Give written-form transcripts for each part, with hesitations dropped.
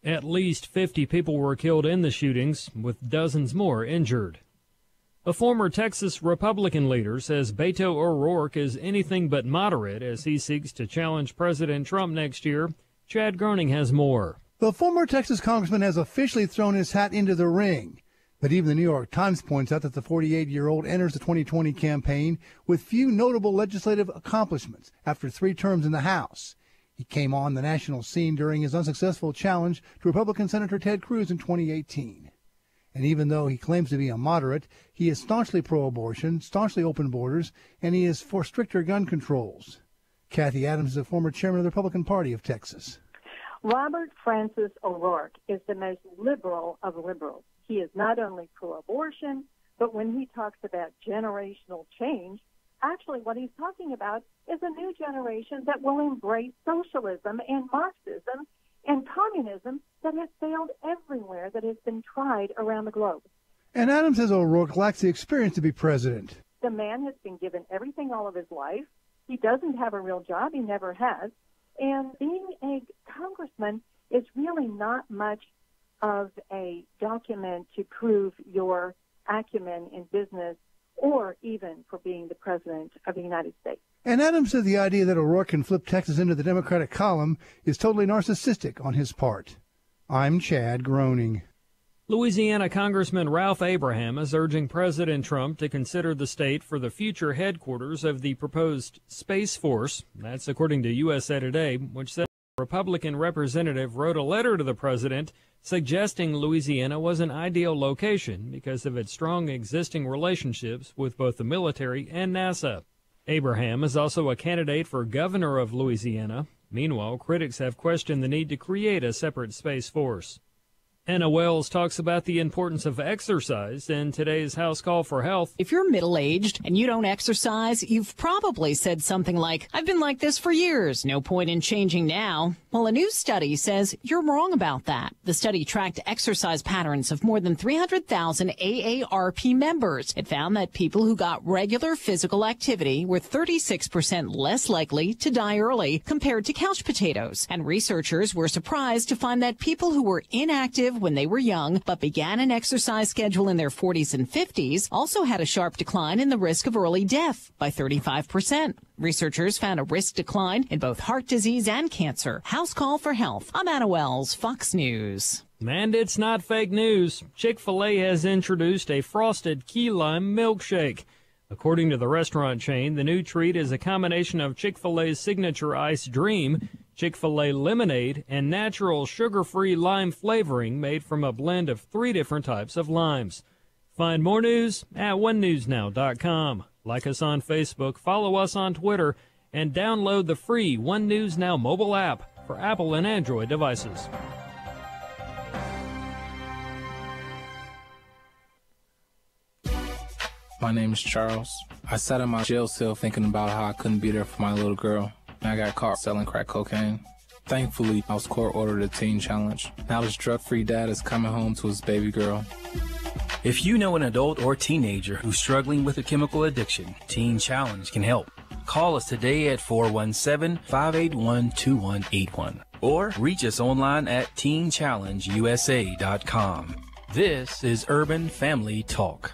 At least 50 people were killed in the shootings, with dozens more injured. A former Texas Republican leader says Beto O'Rourke is anything but moderate as he seeks to challenge President Trump next year. Chad Groening has more. The former Texas congressman has officially thrown his hat into the ring. But even the New York Times points out that the 48-year-old enters the 2020 campaign with few notable legislative accomplishments after 3 terms in the House. He came on the national scene during his unsuccessful challenge to Republican Senator Ted Cruz in 2018. And even though he claims to be a moderate, he is staunchly pro-abortion, staunchly open borders, and he is for stricter gun controls. Kathy Adams is a former chairman of the Republican Party of Texas. Robert Francis O'Rourke is the most liberal of liberals. He is not only pro-abortion, but when he talks about generational change, actually what he's talking about is a new generation that will embrace socialism and Marxism and communism that has failed everywhere that has been tried around the globe. And Adams says O'Rourke lacks the experience to be president. The man has been given everything all of his life. He doesn't have a real job. He never has. And being a congressman is really not much of a document to prove your acumen in business or even for being the president of the United States. And Adams said the idea that O'Rourke can flip Texas into the Democratic column is totally narcissistic on his part. I'm Chad Groening. Louisiana Congressman Ralph Abraham is urging President Trump to consider the state for the future headquarters of the proposed Space Force. That's according to USA Today, which said a Republican representative wrote a letter to the president suggesting Louisiana was an ideal location because of its strong existing relationships with both the military and NASA. Abraham is also a candidate for governor of Louisiana. Meanwhile, critics have questioned the need to create a separate Space Force. Anna Wells talks about the importance of exercise in today's House Call for Health. If you're middle-aged and you don't exercise, you've probably said something like, I've been like this for years, no point in changing now. Well, a new study says you're wrong about that. The study tracked exercise patterns of more than 300,000 AARP members. It found that people who got regular physical activity were 36% less likely to die early compared to couch potatoes. And researchers were surprised to find that people who were inactive when they were young but began an exercise schedule in their 40s and 50s also had a sharp decline in the risk of early death by 35%. Researchers found a risk decline in both heart disease and cancer. House Call for Health. I'm Anna Wells, Fox News. And it's not fake news. Chick-fil-A has introduced a frosted key lime milkshake. According to the restaurant chain, the new treat is a combination of Chick-fil-A's signature Ice Dream, Chick-fil-A lemonade, and natural sugar-free lime flavoring made from a blend of 3 different types of limes. Find more news at onenewsnow.com. Like us on Facebook, follow us on Twitter, and download the free One News Now mobile app for Apple and Android devices. My name is Charles. I sat in my jail cell thinking about how I couldn't be there for my little girl. I got caught selling crack cocaine. Thankfully, I was court-ordered a teen challenge. Now this drug-free dad is coming home to his baby girl. If you know an adult or teenager who's struggling with a chemical addiction, Teen Challenge can help. Call us today at 417-581-2181 or reach us online at teenchallengeusa.com. This is Urban Family Talk.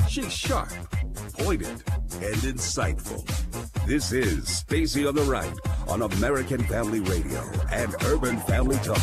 She's sharp, pointed, and insightful. This is Stacy on the Right on American Family Radio and Urban Family Talk.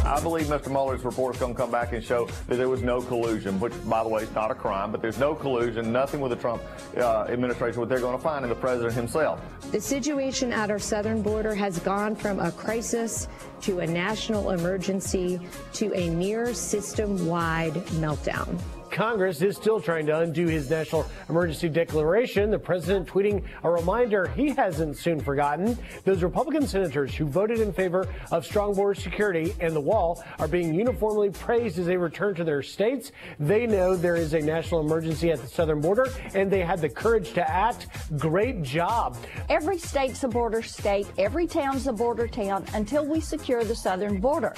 I believe Mr. Mueller's report is going to come back and show that there was no collusion, which, by the way, is not a crime, but there's no collusion, nothing with the Trump administration, what they're going to find in the president himself. The situation at our southern border has gone from a crisis to a national emergency to a near system-wide meltdown. Congress is still trying to undo his national emergency declaration. The president tweeting a reminder he hasn't soon forgotten. Those Republican senators who voted in favor of strong border security and the wall are being uniformly praised as they return to their states. They know there is a national emergency at the southern border, and they had the courage to act. Great job. Every state's a border state. Every town's a border town until we secure the southern border.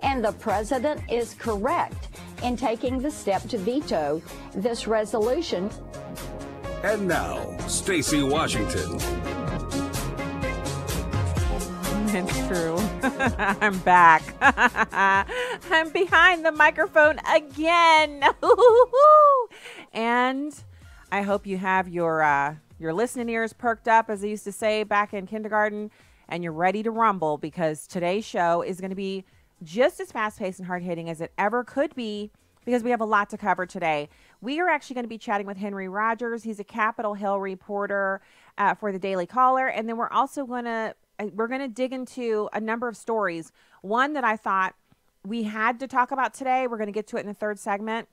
And the president is correct in taking the step to veto this resolution. And now, Stacy Washington. It's true. I'm back. I'm behind the microphone again. And I hope you have your listening ears perked up, as they used to say back in kindergarten, and you're ready to rumble, because today's show is going to be just as fast-paced and hard-hitting as it ever could be, because we have a lot to cover today. We are actually going to be chatting with Henry Rodgers. He's a Capitol Hill reporter for the Daily Caller, and then we're also going to dig into a number of stories. One that I thought we had to talk about today. We're going to get to it in the third segment.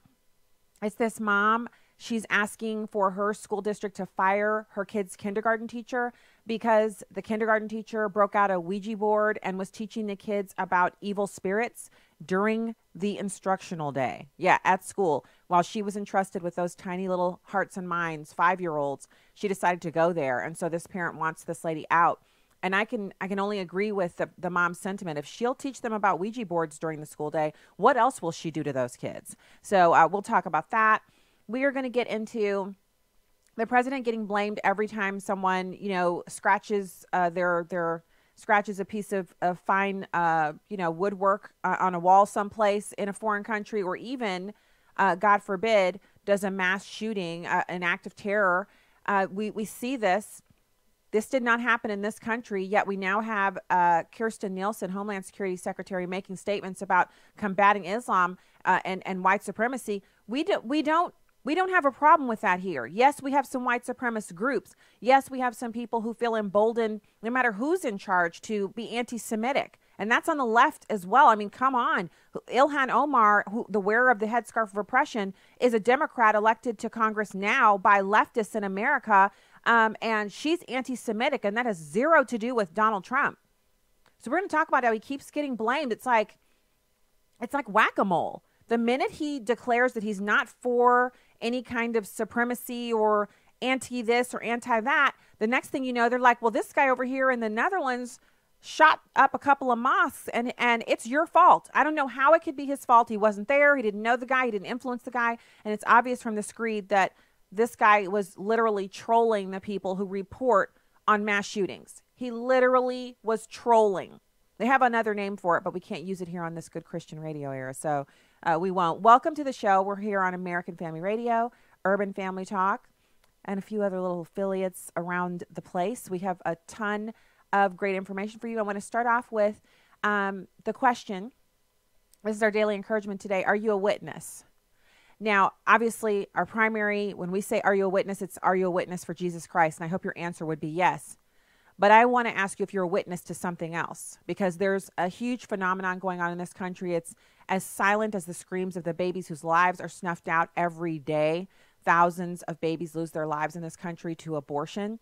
It's this mom. She's asking for her school district to fire her kid's kindergarten teacher because the kindergarten teacher broke out a Ouija board and was teaching the kids about evil spirits during the instructional day. Yeah, at school. While she was entrusted with those tiny little hearts and minds, 5-year-olds, she decided to go there. And so this parent wants this lady out. And I can only agree with the mom's sentiment. If she'll teach them about Ouija boards during the school day, what else will she do to those kids? So we'll talk about that. We are going to get into the president getting blamed every time someone, scratches scratches a piece of fine, woodwork on a wall someplace in a foreign country, or even, God forbid, does a mass shooting, an act of terror. We see this. This did not happen in this country, yet we now have Kirstjen Nielsen, Homeland Security Secretary, making statements about combating Islam and white supremacy. We don't have a problem with that here. Yes, we have some white supremacist groups. Yes, we have some people who feel emboldened, no matter who's in charge, to be anti-Semitic. And that's on the left as well. I mean, come on. Ilhan Omar, the wearer of the headscarf of oppression, is a Democrat elected to Congress now by leftists in America. And she's anti-Semitic, and that has zero to do with Donald Trump. So we're going to talk about how he keeps getting blamed. It's like whack-a-mole. The minute he declares that he's not for any kind of supremacy or anti-this or anti-that, the next thing you know, they're like, well, this guy over here in the Netherlands shot up a couple of mosques, and it's your fault. I don't know how it could be his fault. He wasn't there. He didn't know the guy. He didn't influence the guy. And it's obvious from the screed that this guy was literally trolling the people who report on mass shootings. He literally was trolling. They have another name for it, but we can't use it here on this Good Christian Radio era, so we won't. Welcome to the show. We're here on American Family Radio, Urban Family Talk, and a few other little affiliates around the place. We have a ton of great information for you. I want to start off with the question. This is our daily encouragement today. Are you a witness? Now, obviously, our primary, when we say, are you a witness, it's, are you a witness for Jesus Christ? And I hope your answer would be yes. But I want to ask you if you're a witness to something else, because there's a huge phenomenon going on in this country. It's as silent as the screams of the babies whose lives are snuffed out every day. Thousands of babies lose their lives in this country to abortion.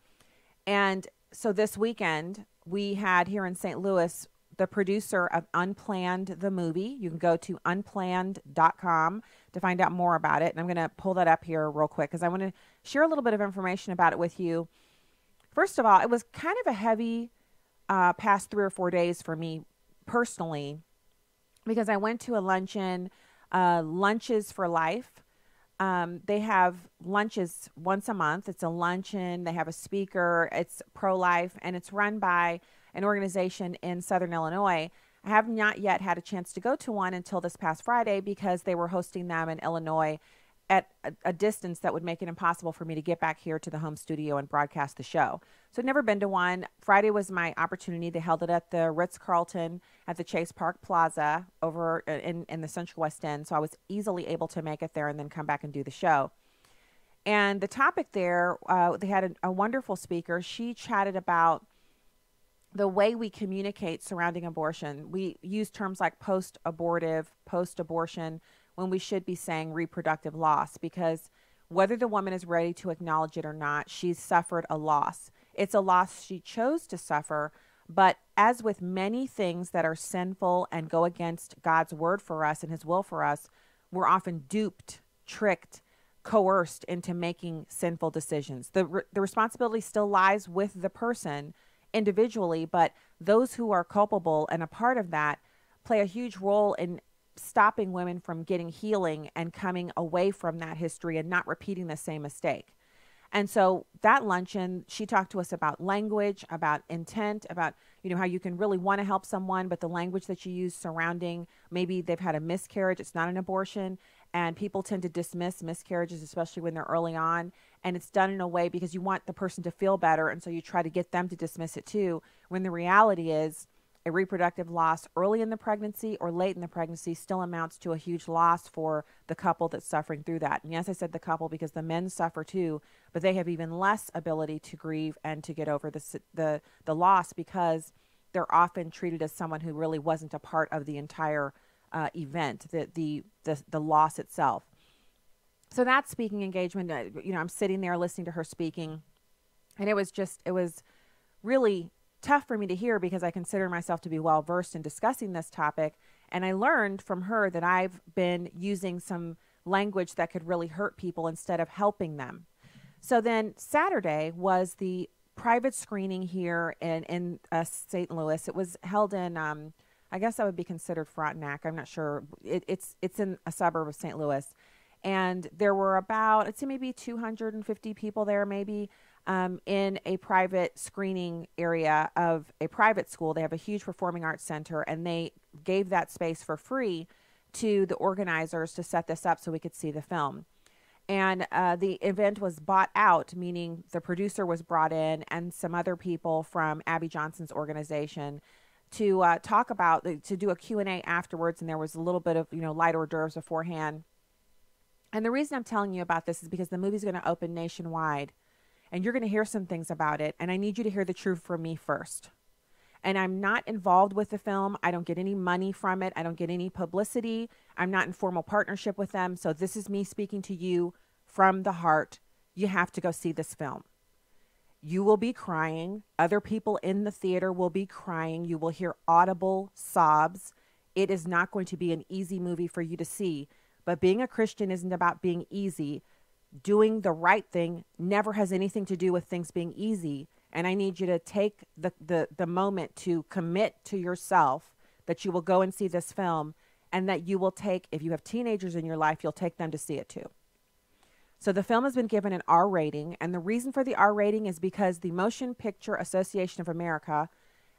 And so this weekend, we had here in St. Louis, the producer of Unplanned, the movie. You can go to unplanned.com to find out more about it. And I'm going to pull that up here real quick because I want to share a little bit of information about it with you. First of all, it was kind of a heavy past 3 or 4 days for me personally, because I went to a luncheon, Lunches for Life. They have lunches once a month. It's a luncheon. They have a speaker. It's pro-life, and it's run by an organization in Southern Illinois. I have not yet had a chance to go to one until this past Friday, because they were hosting them in Illinois at a distance that would make it impossible for me to get back here to the home studio and broadcast the show. So I'd never been to one. Friday was my opportunity. They held it at the Ritz-Carlton at the Chase Park Plaza over in the Central West End. So I was easily able to make it there and then come back and do the show. And the topic there, they had a wonderful speaker. She chatted about the way we communicate surrounding abortion. We use terms like post-abortive, post-abortion, when we should be saying reproductive loss, because whether the woman is ready to acknowledge it or not, she's suffered a loss. It's a loss she chose to suffer, but as with many things that are sinful and go against God's word for us and his will for us, we're often duped, tricked, coerced into making sinful decisions. The responsibility still lies with the person individually, but those who are culpable and a part of that play a huge role in stopping women from getting healing and coming away from that history and not repeating the same mistake. And so that luncheon, she talked to us about language, about intent, about, how you can really want to help someone, but the language that you use surrounding maybe they've had a miscarriage, it's not an abortion. And people tend to dismiss miscarriages, especially when they're early on. And it's done in a way because you want the person to feel better. And so you try to get them to dismiss it too, when the reality is a reproductive loss early in the pregnancy or late in the pregnancy still amounts to a huge loss for the couple that's suffering through that. And yes, I said the couple because the men suffer too, but they have even less ability to grieve and to get over the loss because they're often treated as someone who really wasn't a part of the entire event, the loss itself. So that speaking engagement, I'm sitting there listening to her speaking, and it was really tough for me to hear because I consider myself to be well versed in discussing this topic. And I learned from her that I've been using some language that could really hurt people instead of helping them. So then Saturday was the private screening here in St. Louis. It was held in, I guess that would be considered Frontenac. I'm not sure. It's in a suburb of St. Louis. And there were about, I'd say maybe 250 people there, maybe. In a private screening area of a private school. They have a huge performing arts center, and they gave that space for free to the organizers to set this up so we could see the film. And the event was bought out, meaning the producer was brought in and some other people from Abby Johnson's organization to talk about, to do a Q&A afterwards, and there was a little bit of, light hors d'oeuvres beforehand. And the reason I'm telling you about this is because the movie's going to open nationwide. And you're going to hear some things about it. And I need you to hear the truth from me first. And I'm not involved with the film. I don't get any money from it. I don't get any publicity. I'm not in formal partnership with them. So this is me speaking to you from the heart. You have to go see this film. You will be crying. Other people in the theater will be crying. You will hear audible sobs. It is not going to be an easy movie for you to see. But being a Christian isn't about being easy. Doing the right thing never has anything to do with things being easy. And I need you to take the moment to commit to yourself that you will go and see this film, and that you will take, if you have teenagers in your life, you'll take them to see it too. So the film has been given an R rating, and the reason for the R rating is because the Motion Picture Association of America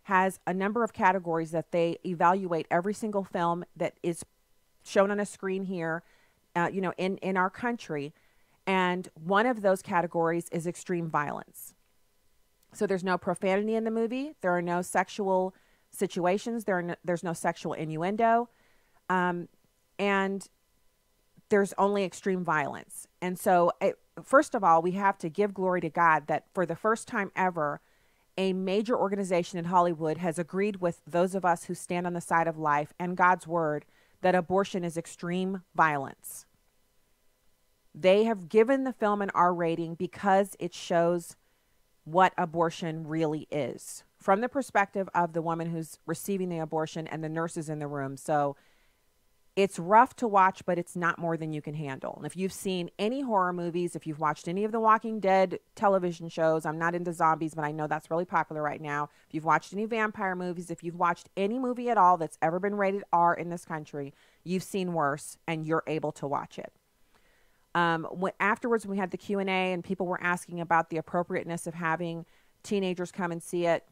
has a number of categories that they evaluate every single film that is shown on a screen here, in our country. And one of those categories is extreme violence. So there's no profanity in the movie. There are no sexual situations. There's no sexual innuendo. And there's only extreme violence. And so, first of all, we have to give glory to God that for the first time ever, a major organization in Hollywood has agreed with those of us who stand on the side of life and God's word that abortion is extreme violence. They have given the film an R rating because it shows what abortion really is from the perspective of the woman who's receiving the abortion and the nurses in the room. So it's rough to watch, but it's not more than you can handle. And if you've seen any horror movies, if you've watched any of the Walking Dead television shows, I'm not into zombies, but I know that's really popular right now. If you've watched any vampire movies, if you've watched any movie at all that's ever been rated R in this country, you've seen worse and you're able to watch it. Afterwards, when we had the Q&A and people were asking about the appropriateness of having teenagers come and see it,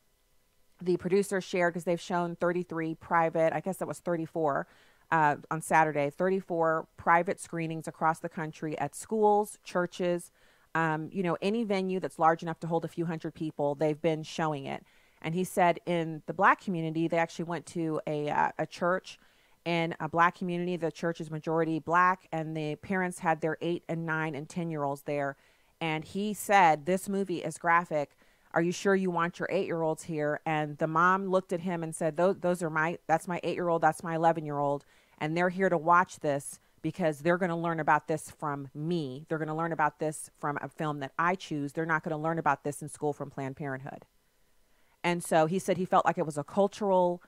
the producers shared, because they've shown 33 private, I guess that was 34 on Saturday, 34 private screenings across the country at schools, churches, any venue that's large enough to hold a few hundred people, they've been showing it. And he said in the Black community, they actually went to a church in a Black community. The church is majority Black, and the parents had their 8 and 9 and 10-year-olds there. And he said, this movie is graphic. Are you sure you want your 8-year-olds here? And the mom looked at him and said, that's my 8-year-old, that's my 11-year-old. And they're here to watch this because they're going to learn about this from me. They're going to learn about this from a film that I choose. They're not going to learn about this in school from Planned Parenthood. And so he said he felt like it was a cultural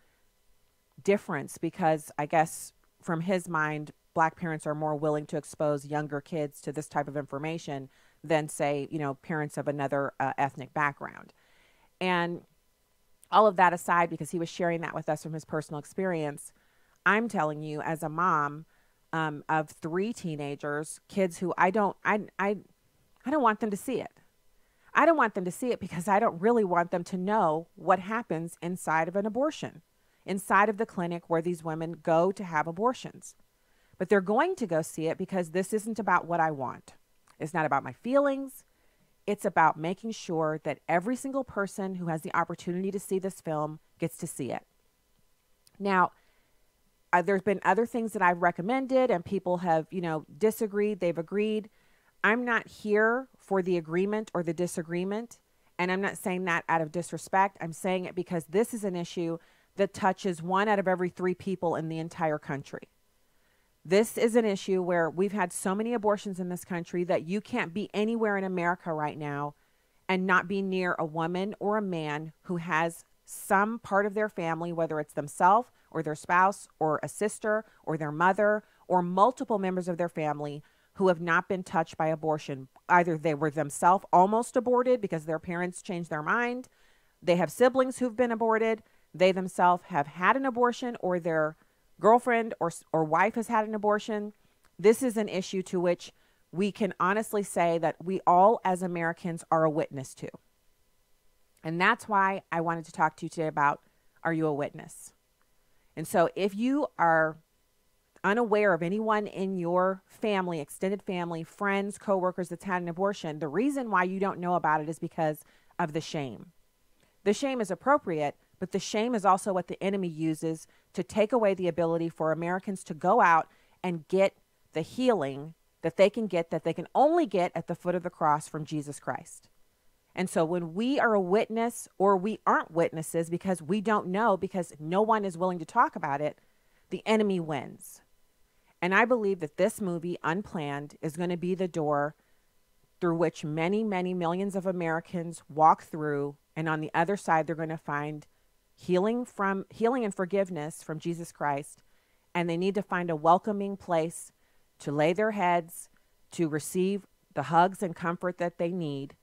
difference because I guess from his mind, Black parents are more willing to expose younger kids to this type of information than, say, parents of another ethnic background. And all of that aside, because he was sharing that with us from his personal experience, I'm telling you, as a mom of 3 teenagers, kids who I don't want them to see it. I don't want them to see it because I don't really want them to know what happens inside of an abortion, inside of the clinic where these women go to have abortions. But they're going to go see it because this isn't about what I want. It's not about my feelings. It's about making sure that every single person who has the opportunity to see this film gets to see it. Now, there's been other things that I've recommended and people have, disagreed. They've agreed. I'm not here for the agreement or the disagreement. And I'm not saying that out of disrespect. I'm saying it because this is an issue that touches 1 out of every 3 people in the entire country. This is an issue where we've had so many abortions in this country that you can't be anywhere in America right now and not be near a woman or a man who has some part of their family, whether it's themselves or their spouse or a sister or their mother or multiple members of their family who have not been touched by abortion. Either they were themselves almost aborted because their parents changed their mind, they have siblings who've been aborted, they themselves have had an abortion, or their girlfriend or wife has had an abortion. This is an issue to which we can honestly say that we all as Americans are a witness to. And that's why I wanted to talk to you today about, are you a witness? And so if you are unaware of anyone in your family, extended family, friends, coworkers that's had an abortion, the reason why you don't know about it is because of the shame. The shame is appropriate, but the shame is also what the enemy uses to take away the ability for Americans to go out and get the healing that they can only get at the foot of the cross from Jesus Christ. And so when we are a witness or we aren't witnesses because we don't know, because no one is willing to talk about it, the enemy wins. And I believe that this movie, Unplanned, is going to be the door through which many, many millions of Americans walk through. And on the other side, they're going to find healing and forgiveness from Jesus Christ. And they need to find a welcoming place to lay their heads, to receive the hugs and comfort that they need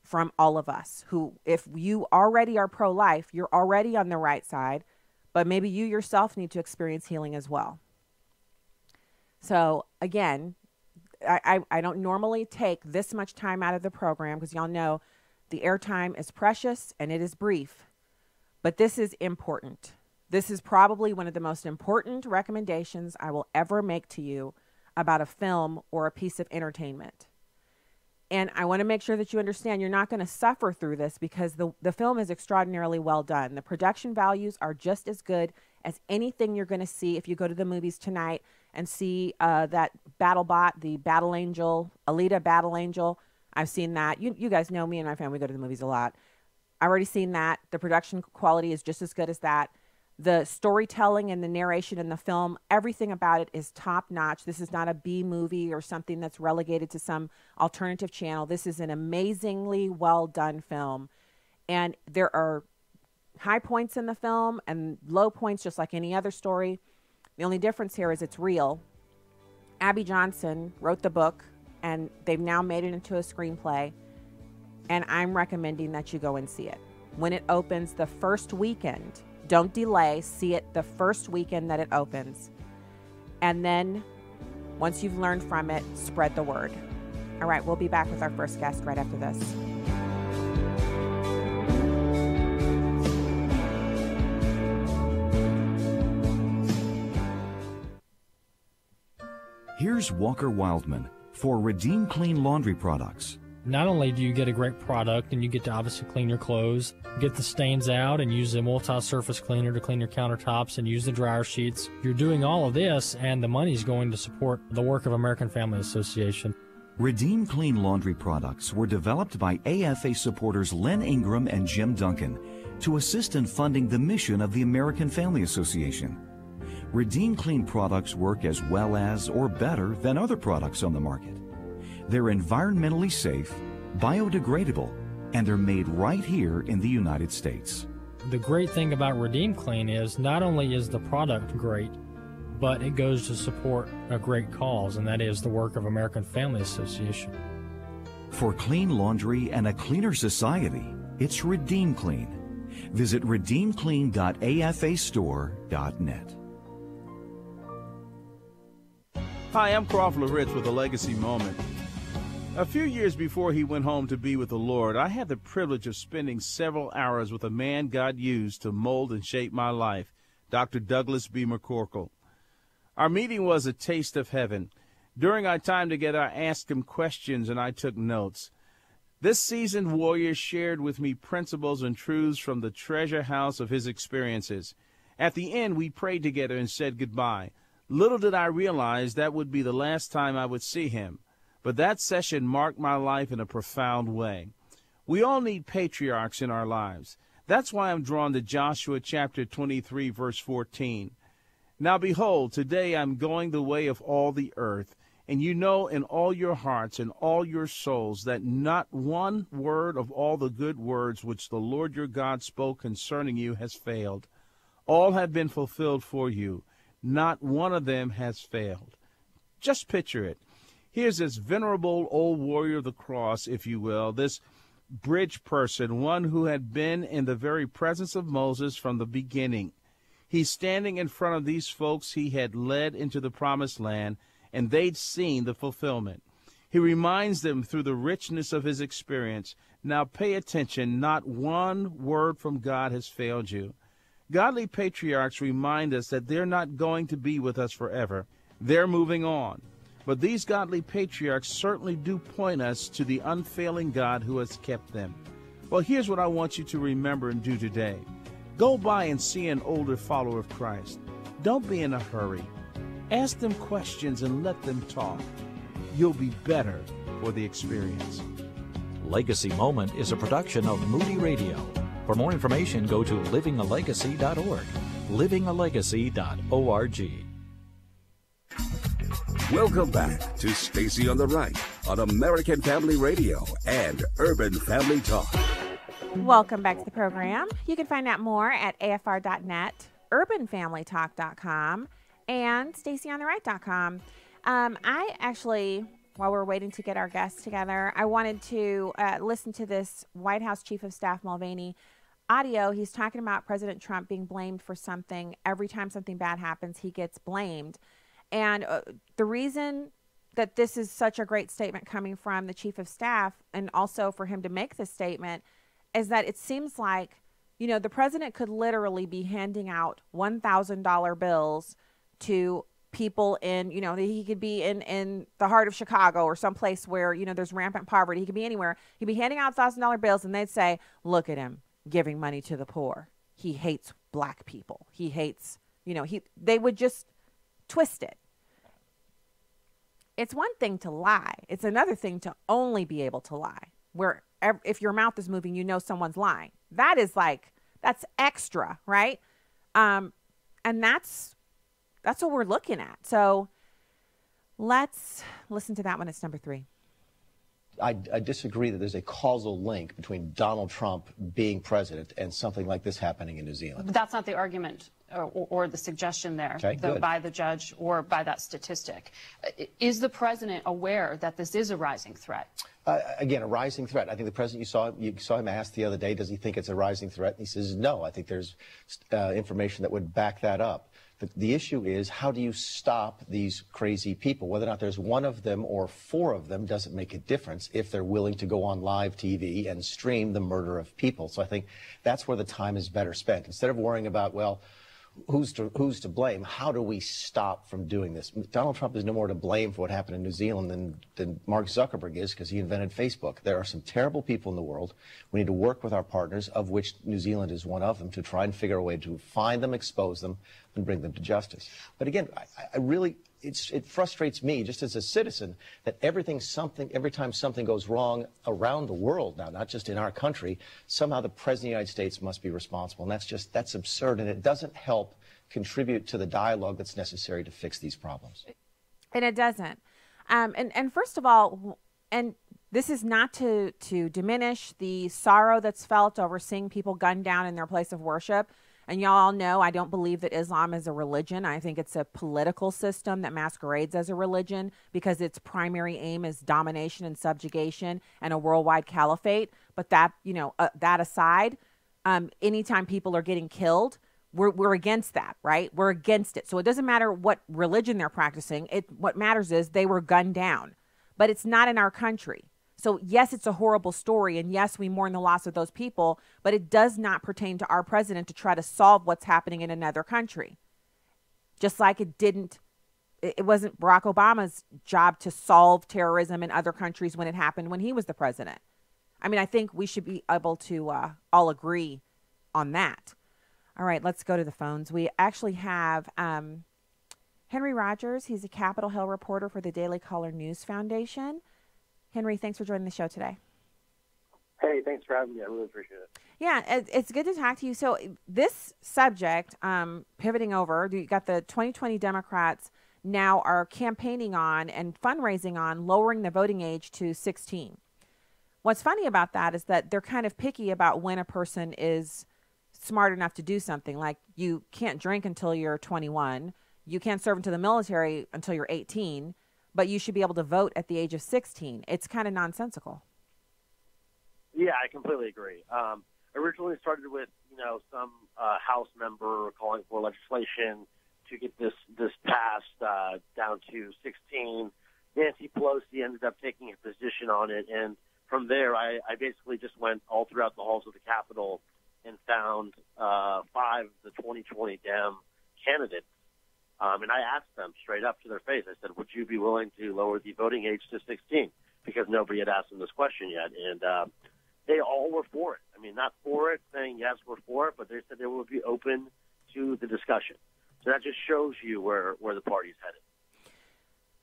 from all of us who, if you already are pro-life, you're already on the right side, but maybe you yourself need to experience healing as well. So again, I don't normally take this much time out of the program because y'all know the airtime is precious and it is brief. But this is important. This is probably one of the most important recommendations I will ever make to you about a film or a piece of entertainment. And I want to make sure that you understand you're not going to suffer through this because the film is extraordinarily well done. The production values are just as good as anything you're going to see if you go to the movies tonight and see that BattleBot, the Battle Angel, Alita Battle Angel. I've seen that. You guys know me and my family go to the movies a lot. I've already seen that. The production quality is just as good as that. The storytelling and the narration in the film, everything about it is top notch. This is not a B movie or something that's relegated to some alternative channel. This is an amazingly well done film. And there are high points in the film and low points, just like any other story. The only difference here is it's real. Abby Johnson wrote the book, and they've now made it into a screenplay. And I'm recommending that you go and see it. When it opens the first weekend, don't delay, see it the first weekend that it opens. And then once you've learned from it, spread the word. All right, we'll be back with our first guest right after this. Here's Walker Wildman for Redeem Clean Laundry Products. Not only do you get a great product and you get to obviously clean your clothes, get the stains out and use a multi-surface cleaner to clean your countertops and use the dryer sheets. You're doing all of this and the money's going to support the work of American Family Association. Redeem Clean Laundry Products were developed by AFA supporters Len Ingram and Jim Duncan to assist in funding the mission of the American Family Association. Redeem Clean products work as well as or better than other products on the market. They're environmentally safe, biodegradable, and they're made right here in the United States. The great thing about Redeem Clean is not only is the product great, but it goes to support a great cause, and that is the work of American Family Association. For clean laundry and a cleaner society, it's Redeem Clean. Visit redeemclean.afastore.net. Hi, I'm Crawford Rich with a Legacy Moment. A few years before he went home to be with the Lord, I had the privilege of spending several hours with a man God used to mold and shape my life, Dr. Douglas B. McCorkle. Our meeting was a taste of heaven. During our time together, I asked him questions and I took notes. This seasoned warrior shared with me principles and truths from the treasure house of his experiences. At the end, we prayed together and said goodbye. Little did I realize that would be the last time I would see him. But that session marked my life in a profound way. We all need patriarchs in our lives. That's why I'm drawn to Joshua chapter 23, verse 14. Now behold, today I'm going the way of all the earth, and you know in all your hearts and all your souls that not one word of all the good words which the Lord your God spoke concerning you has failed. All have been fulfilled for you. Not one of them has failed. Just picture it. Here's this venerable old warrior of the cross, if you will, this bridge person, one who had been in the very presence of Moses from the beginning. He's standing in front of these folks he had led into the promised land, and they'd seen the fulfillment. He reminds them through the richness of his experience, now pay attention, not one word from God has failed you. Godly patriarchs remind us that they're not going to be with us forever. They're moving on. But these godly patriarchs certainly do point us to the unfailing God who has kept them. Well, here's what I want you to remember and do today. Go by and see an older follower of Christ. Don't be in a hurry. Ask them questions and let them talk. You'll be better for the experience. Legacy Moment is a production of Moody Radio. For more information, go to livingalegacy.org. livingalegacy.org. Welcome back to Stacy on the Right on American Family Radio and Urban Family Talk. Welcome back to the program. You can find out more at afr.net, urbanfamilytalk.com, and stacyontheright.com. I actually, while we're waiting to get our guests together, I wanted to listen to this White House Chief of Staff Mulvaney audio. He's talking about President Trump being blamed for something. Every time something bad happens, he gets blamed. And the reason that this is such a great statement coming from the Chief of Staff, and also for him to make this statement, is that it seems like, you know, the president could literally be handing out $1,000 bills to people in, you know, he could be in the heart of Chicago or someplace where, you know, there's rampant poverty. He could be anywhere. He'd be handing out $1,000 bills and they'd say, look at him giving money to the poor. He hates black people. He hates, you know, they would just twist it. It's one thing to lie. It's another thing to only be able to lie, where if your mouth is moving, you know someone's lying. That is like, that's extra, right? And that's what we're looking at. So let's listen to that one. It's number 3. I disagree that there's a causal link between Donald Trump being president and something like this happening in New Zealand. But that's not the argument or the suggestion there, by the judge or by that statistic. Is the president aware that this is a rising threat? Again, a rising threat. I think the president, you saw him asked the other day, does he think it's a rising threat? And he says, no, I think there's information that would back that up. The issue is, how do you stop these crazy people? Whether or not there's one of them or 4 of them doesn't make a difference if they're willing to go on live TV and stream the murder of people. So I think that's where the time is better spent. Instead of worrying about, well, who's to blame? How do we stop from doing this? Donald Trump is no more to blame for what happened in New Zealand than Mark Zuckerberg is, because he invented Facebook. There are some terrible people in the world. We need to work with our partners, of which New Zealand is one of them, to try and figure a way to find them, expose them, and bring them to justice. But again, I really, it frustrates me just as a citizen that every time something goes wrong around the world now, not just in our country, somehow the President of the United States must be responsible. And that's absurd, and it doesn't help contribute to the dialogue that's necessary to fix these problems. And it doesn't. And first of all, and this is not to diminish the sorrow that's felt over seeing people gunned down in their place of worship. And y'all all know I don't believe that Islam is a religion. I think it's a political system that masquerades as a religion because its primary aim is domination and subjugation and a worldwide caliphate. But that, you know, that aside, anytime people are getting killed, we're against that, right? We're against it. So it doesn't matter what religion they're practicing. What matters is they were gunned down. but it's not in our country. So yes, it's a horrible story, and yes, we mourn the loss of those people, but it does not pertain to our president to try to solve what's happening in another country. Just like it wasn't Barack Obama's job to solve terrorism in other countries when it happened when he was the president. I mean, I think we should be able to all agree on that. All right, let's go to the phones. We actually have Henry Rodgers. He's a Capitol Hill reporter for the Daily Caller News Foundation. Henry, thanks for joining the show today. Hey, thanks for having me. I really appreciate it. Yeah, it's good to talk to you. So this subject, pivoting over, you got the 2020 Democrats now are campaigning on and fundraising on lowering the voting age to 16. What's funny about that is that they're kind of picky about when a person is smart enough to do something. Like, you can't drink until you're 21. You can't serve into the military until you're 18, but you should be able to vote at the age of 16. It's kind of nonsensical. Yeah, I completely agree. Originally started with, some House member calling for legislation to get this passed down to 16. Nancy Pelosi ended up taking a position on it, and from there, I basically just went all throughout the halls of the Capitol and found 5 of the 2020 Dem candidates. And I asked them straight up to their face, I said, would you be willing to lower the voting age to 16? Because nobody had asked them this question yet. And they all were for it. I mean, not for it, saying, yes, we're for it, but they said they would be open to the discussion. So that just shows you where the party's headed.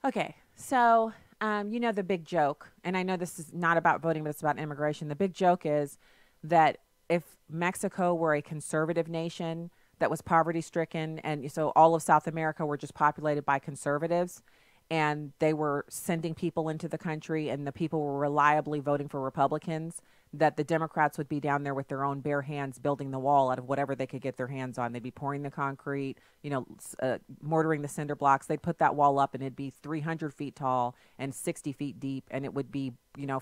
Okay, so the big joke, and I know this is not about voting, but it's about immigration. The big joke is that if Mexico were a conservative nation that was poverty-stricken, and so all of South America were just populated by conservatives, and they were sending people into the country, and the people were reliably voting for Republicans, that the Democrats would be down there with their own bare hands building the wall out of whatever they could get their hands on. They'd be pouring the concrete, mortaring the cinder blocks. They'd put that wall up, and it'd be 300 feet tall and 60 feet deep, and it would be,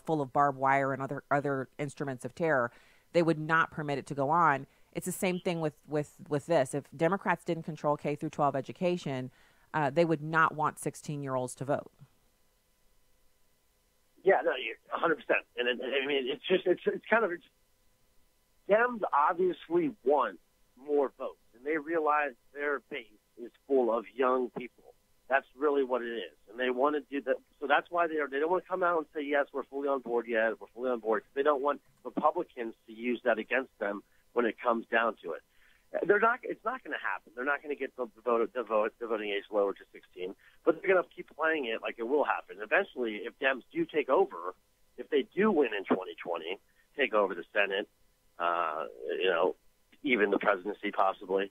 full of barbed wire and other instruments of terror. They would not permit it to go on. It's the same thing with this. If Democrats didn't control K through 12 education, they would not want 16-year-olds to vote. Yeah, no, you're 100%. And it's kind of, Dems obviously want more votes, and they realize their base is full of young people. That's really what it is, and they want to do that. So that's why they don't want to come out and say, yes, we're fully on board yet. We're fully on board. They don't want Republicans to use that against them when it comes down to it. It's not going to happen. They're not going to get the voting age lower to 16, but they're going to keep playing it like it will happen. Eventually, if Dems do take over, if they do win in 2020, take over the Senate, even the presidency possibly,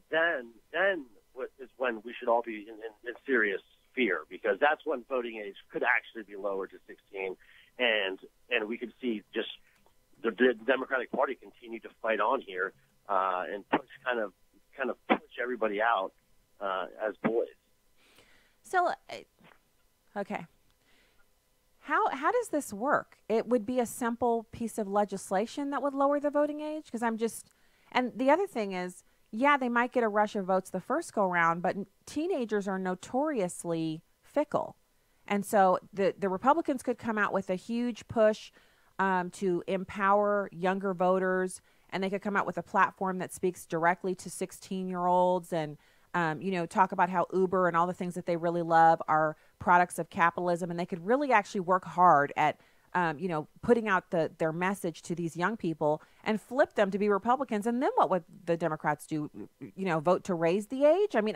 then is when we should all be in serious fear, because that's when voting age could actually be lowered to 16, and we could see just the Democratic Party continue to fight on here. And push kind of push everybody out as boys. So, okay, how does this work? It would be a simple piece of legislation that would lower the voting age, because and the other thing is, yeah, they might get a rush of votes the first go round, but teenagers are notoriously fickle, and so the Republicans could come out with a huge push to empower younger voters. And they could come out with a platform that speaks directly to 16-year-olds and, talk about how Uber and all the things that they really love are products of capitalism. And they could really actually work hard at, putting out their message to these young people and flip them to be Republicans. And then what would the Democrats do? Vote to raise the age? I mean,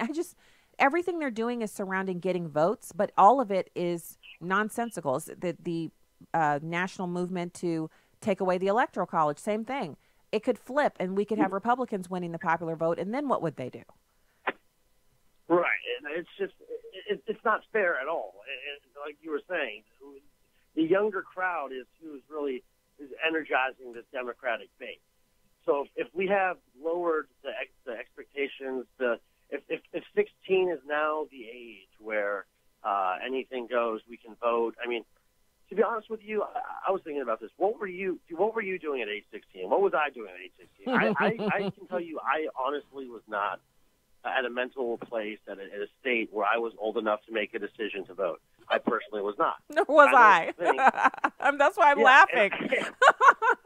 everything they're doing is surrounding getting votes, but all of it is nonsensical. The national movement to take away the Electoral College, same thing. It could flip, and we could have Republicans winning the popular vote, and then what would they do? Right, and it's not fair at all. And like you were saying, the younger crowd is who's really energizing this Democratic base. So if we have lowered the expectations, if 16 is now the age where anything goes, we can vote. I mean, to be honest with you, I was thinking about this. What were you doing at age 16? What was I doing at age 16? I can tell you, I honestly was not at a mental place, at a state where I was old enough to make a decision to vote. I personally was not. Nor was I. That's why I'm laughing.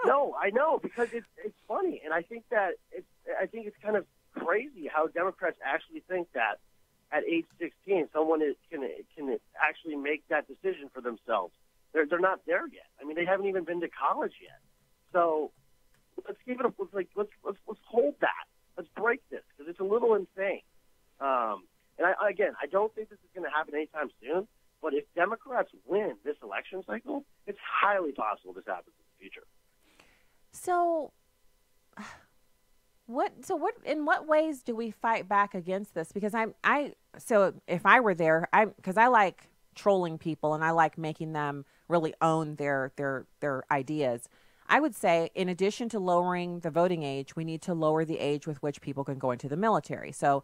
No, I know, because it's funny, and I think it's kind of crazy how Democrats actually think that at age 16 someone can actually make that decision for themselves. They're not there yet. I mean, they haven't even been to college yet. So let's give it let's hold that. Let's break this, because it's a little insane. And I don't think this is going to happen anytime soon. But if Democrats win this election cycle, it's highly possible this happens in the future. So in what ways do we fight back against this? Because so if I were there, because I like trolling people and I like making them really own their ideas. I would say, in addition to lowering the voting age, we need to lower the age with which people can go into the military. So,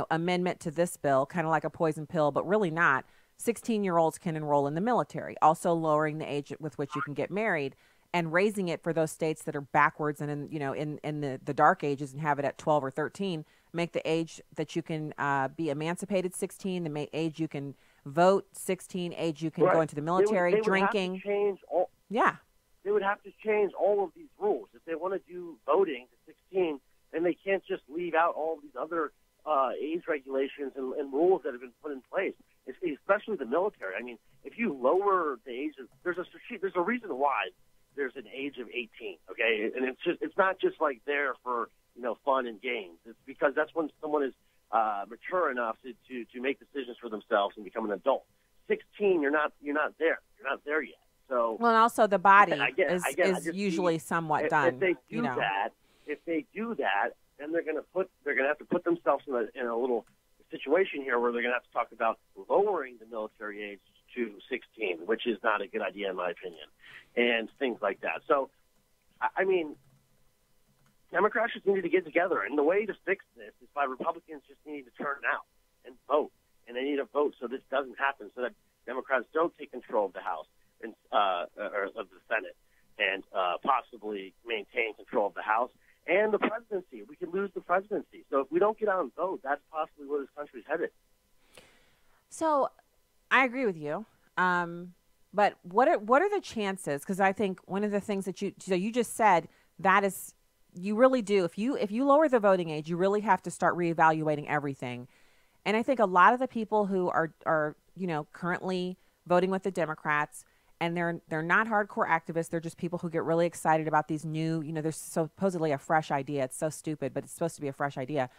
amendment to this bill, kind of like a poison pill, but really not. 16-year-olds can enroll in the military. Also lowering the age with which you can get married, and raising it for those states that are backwards and in the dark ages and have it at 12 or 13. Make the age that you can be emancipated 16, the age you can vote 16, age you can go into the military, they would drinking. Have to change all, yeah. They would have to change all of these rules. If they want to do voting to 16, then they can't just leave out all of these other age regulations and rules that have been put in place, especially the military. I mean, if you lower the age of, there's a reason why there's an age of 18, okay? And it's not just like there for, fun and games. It's because that's when someone is mature enough to make decisions for themselves and become an adult. 16, you're not there. You're not there yet. So, well, and also the body is just usually somewhat done. If they do that, then they're going to have to put themselves in a little situation here where they're going to have to talk about lowering the military age to 16, which is not a good idea in my opinion, and things like that. So, I mean, Democrats just need to get together, and the way to fix this is by Republicans just need to turn out and vote, and they need to vote so this doesn't happen, so that Democrats don't take control of the House and or of the Senate, and possibly maintain control of the House and the presidency. We could lose the presidency. So if we don't get out and vote, that's possibly where this country's headed. So I agree with you. But what are the chances? Because I think one of the things that you just said, that is, you really do. If you lower the voting age, you really have to start reevaluating everything. And I think a lot of the people who are currently voting with the Democrats, and they're not hardcore activists. They're just people who get really excited about these new, there's supposedly a fresh idea. It's so stupid, but it's supposed to be a fresh idea.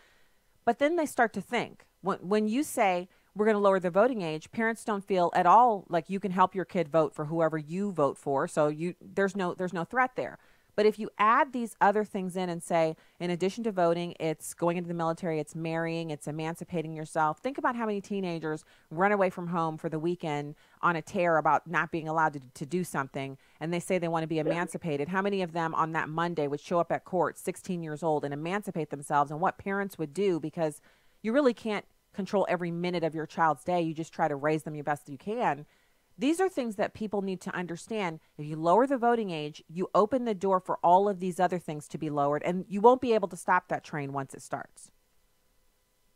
But then they start to think. When you say we're going to lower the voting age, parents don't feel at all like you can help your kid vote for whoever you vote for. So there's no threat there. But if you add these other things in and say, in addition to voting, it's going into the military, it's marrying, it's emancipating yourself. Think about how many teenagers run away from home for the weekend on a tear about not being allowed to do something, and they say they want to be emancipated. How many of them on that Monday would show up at court, 16 years old, and emancipate themselves, and what parents would do, because you really can't control every minute of your child's day. You just try to raise them the best you can. These are things that people need to understand. If you lower the voting age, you open the door for all of these other things to be lowered, and you won't be able to stop that train once it starts.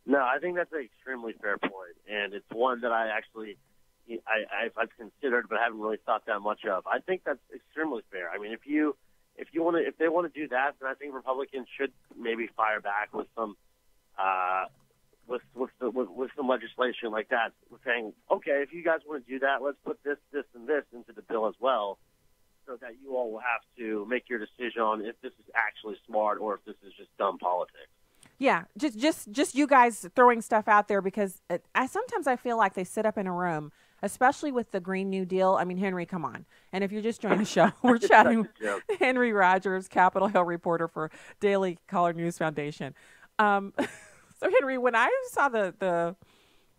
No, I think that's an extremely fair point, and it's one that I've considered but haven't really thought that much of. I think that's extremely fair. I mean, if they want to do that, then I think Republicans should maybe fire back with some with some legislation like that, saying, okay, if you guys want to do that, let's put this, and this into the bill as well, so that you all will have to make your decision on if this is actually smart or if this is just dumb politics. Yeah, just you guys throwing stuff out there, because sometimes I feel like they sit up in a room, especially with the Green New Deal. I mean, Henry, come on. And if you're just joining the show, we're chatting with Henry Rodgers, Capitol Hill reporter for Daily Caller News Foundation. So, Henry, when I saw the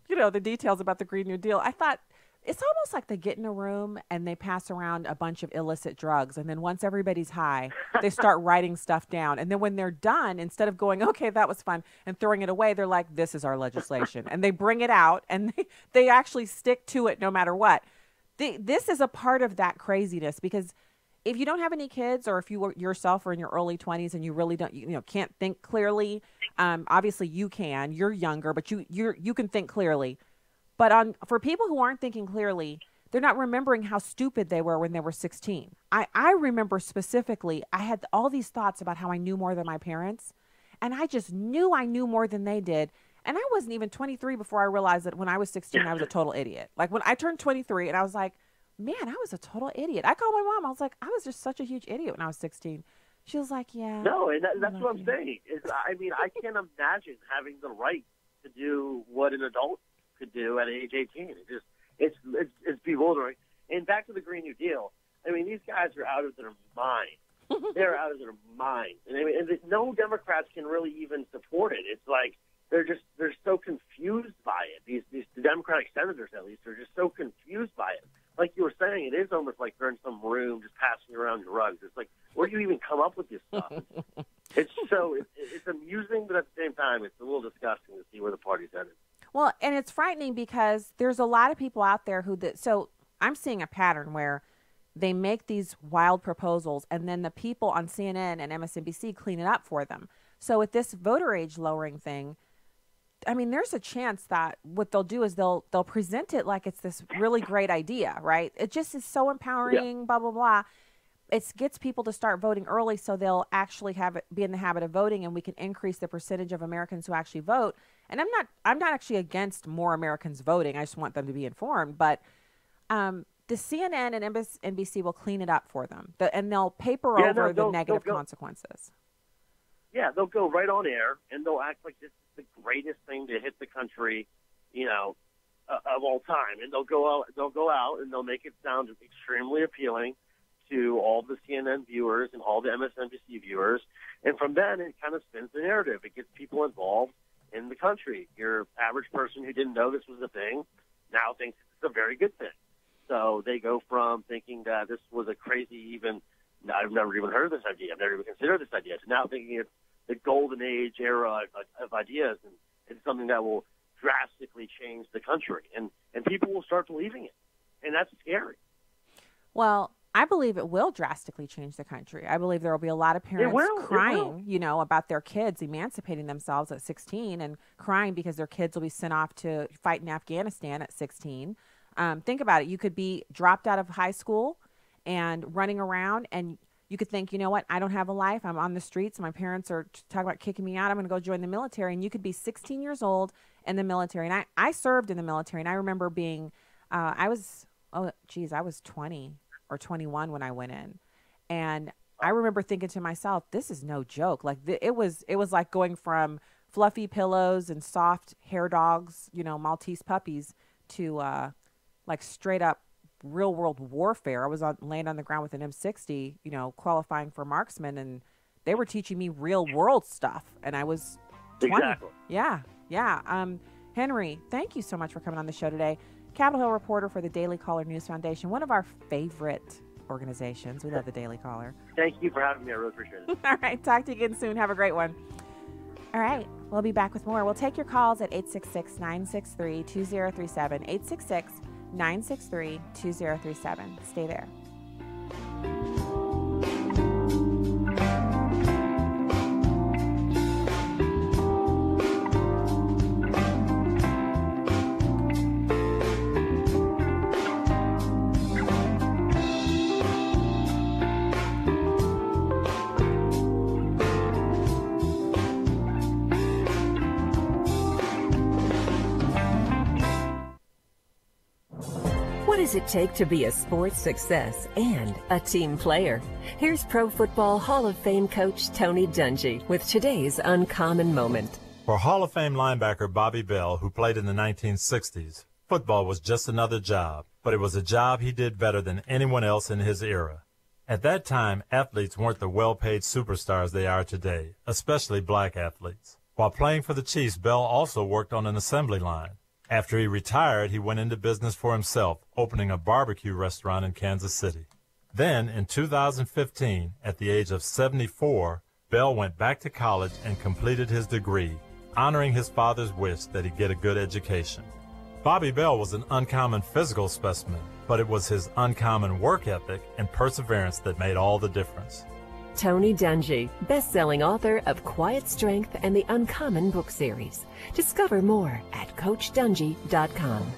details about the Green New Deal, I thought it's almost like they get in a room and they pass around a bunch of illicit drugs. And then once everybody's high, they start writing stuff down. And then when they're done, instead of going, okay, that was fun, and throwing it away, they're like, this is our legislation. And they bring it out, and they actually stick to it no matter what. This is a part of that craziness, because if you don't have any kids, or if you yourself are in your early 20s and you really don't, can't think clearly, obviously you can. You're younger, but you can think clearly. But for people who aren't thinking clearly, they're not remembering how stupid they were when they were 16. I remember specifically, I had all these thoughts about how I knew more than my parents, and I just knew I knew more than they did. And I wasn't even 23 before I realized that when I was 16, I was a total idiot. Like when I turned 23 and I was like, man, I was a total idiot. I called my mom. I was like, I was just such a huge idiot when I was 16. She was like, yeah. No, and that's what I'm saying. I mean, I can't imagine having the right to do what an adult could do at age 18. It's bewildering. And back to the Green New Deal. I mean, these guys are out of their mind. They're out of their mind. And I mean, no Democrats can really even support it. It's like they're so confused by it. These Democratic senators, at least, are just so confused by it. Like you were saying, it is almost like they're in some room just passing around drugs. It's like, where do you even come up with this stuff? It's amusing, but at the same time, it's a little disgusting to see where the party's headed. Well, and it's frightening because there's a lot of people out there so I'm seeing a pattern where they make these wild proposals and then the people on CNN and MSNBC clean it up for them. So with this voter age lowering thing, I mean, there's a chance that what they'll do is they'll present it like it's this really great idea, right? It just is so empowering, blah, blah, blah. It gets people to start voting early so they'll actually be in the habit of voting, and we can increase the percentage of Americans who actually vote. And I'm not actually against more Americans voting. I just want them to be informed. But the CNN and MSNBC will clean it up for them, and they'll paper over the negative consequences. Yeah, they'll go right on air, and they'll act like this is the greatest thing to hit the country, of all time. And they'll go out, and they'll make it sound extremely appealing to all the CNN viewers and all the MSNBC viewers. And from then, it kind of spins the narrative. It gets people involved in the country. Your average person who didn't know this was a thing now thinks it's a very good thing. So they go from thinking that this was a crazy I've never even heard of this idea, I've never even considered this idea, to now thinking it's the golden age era of ideas, and it's something that will drastically change the country. And people will start believing it. And that's scary. Well, I believe it will drastically change the country. I believe there will be a lot of parents crying, about their kids emancipating themselves at 16 and crying because their kids will be sent off to fight in Afghanistan at 16. Think about it. You could be dropped out of high school and running around, and you could think, you know what, I don't have a life. I'm on the streets. My parents are talking about kicking me out. I'm going to go join the military. And you could be 16 years old in the military. And I served in the military, and I remember being, I was 20 or 21 when I went in. And I remember thinking to myself, this is no joke. Like it was like going from fluffy pillows and soft hair dogs, Maltese puppies, to like straight up real world warfare. I was laying on the ground with an M60, qualifying for marksman, and they were teaching me real world stuff. And I was 20. Exactly. Yeah. Henry, thank you so much for coming on the show today. Capitol Hill reporter for the Daily Caller News Foundation, one of our favorite organizations. We love the Daily Caller. Thank you for having me. I really appreciate it. All right. Talk to you again soon. Have a great one. All right. We'll be back with more. We'll take your calls at 866-963-2037, 866-963-2037. Stay there. What does it take to be a sports success and a team player? Here's Pro Football Hall of Fame coach Tony Dungy with today's Uncommon Moment. For Hall of Fame linebacker Bobby Bell, who played in the 1960s, football was just another job, but it was a job he did better than anyone else in his era. At that time, athletes weren't the well-paid superstars they are today, especially black athletes. While playing for the Chiefs, Bell also worked on an assembly line. After he retired, he went into business for himself, opening a barbecue restaurant in Kansas City. Then, in 2015, at the age of 74, Bell went back to college and completed his degree, honoring his father's wish that he get a good education. Bobby Bell was an uncommon physical specimen, but it was his uncommon work ethic and perseverance that made all the difference. Tony Dungy, best-selling author of Quiet Strength and the Uncommon book series. Discover more at CoachDungy.com.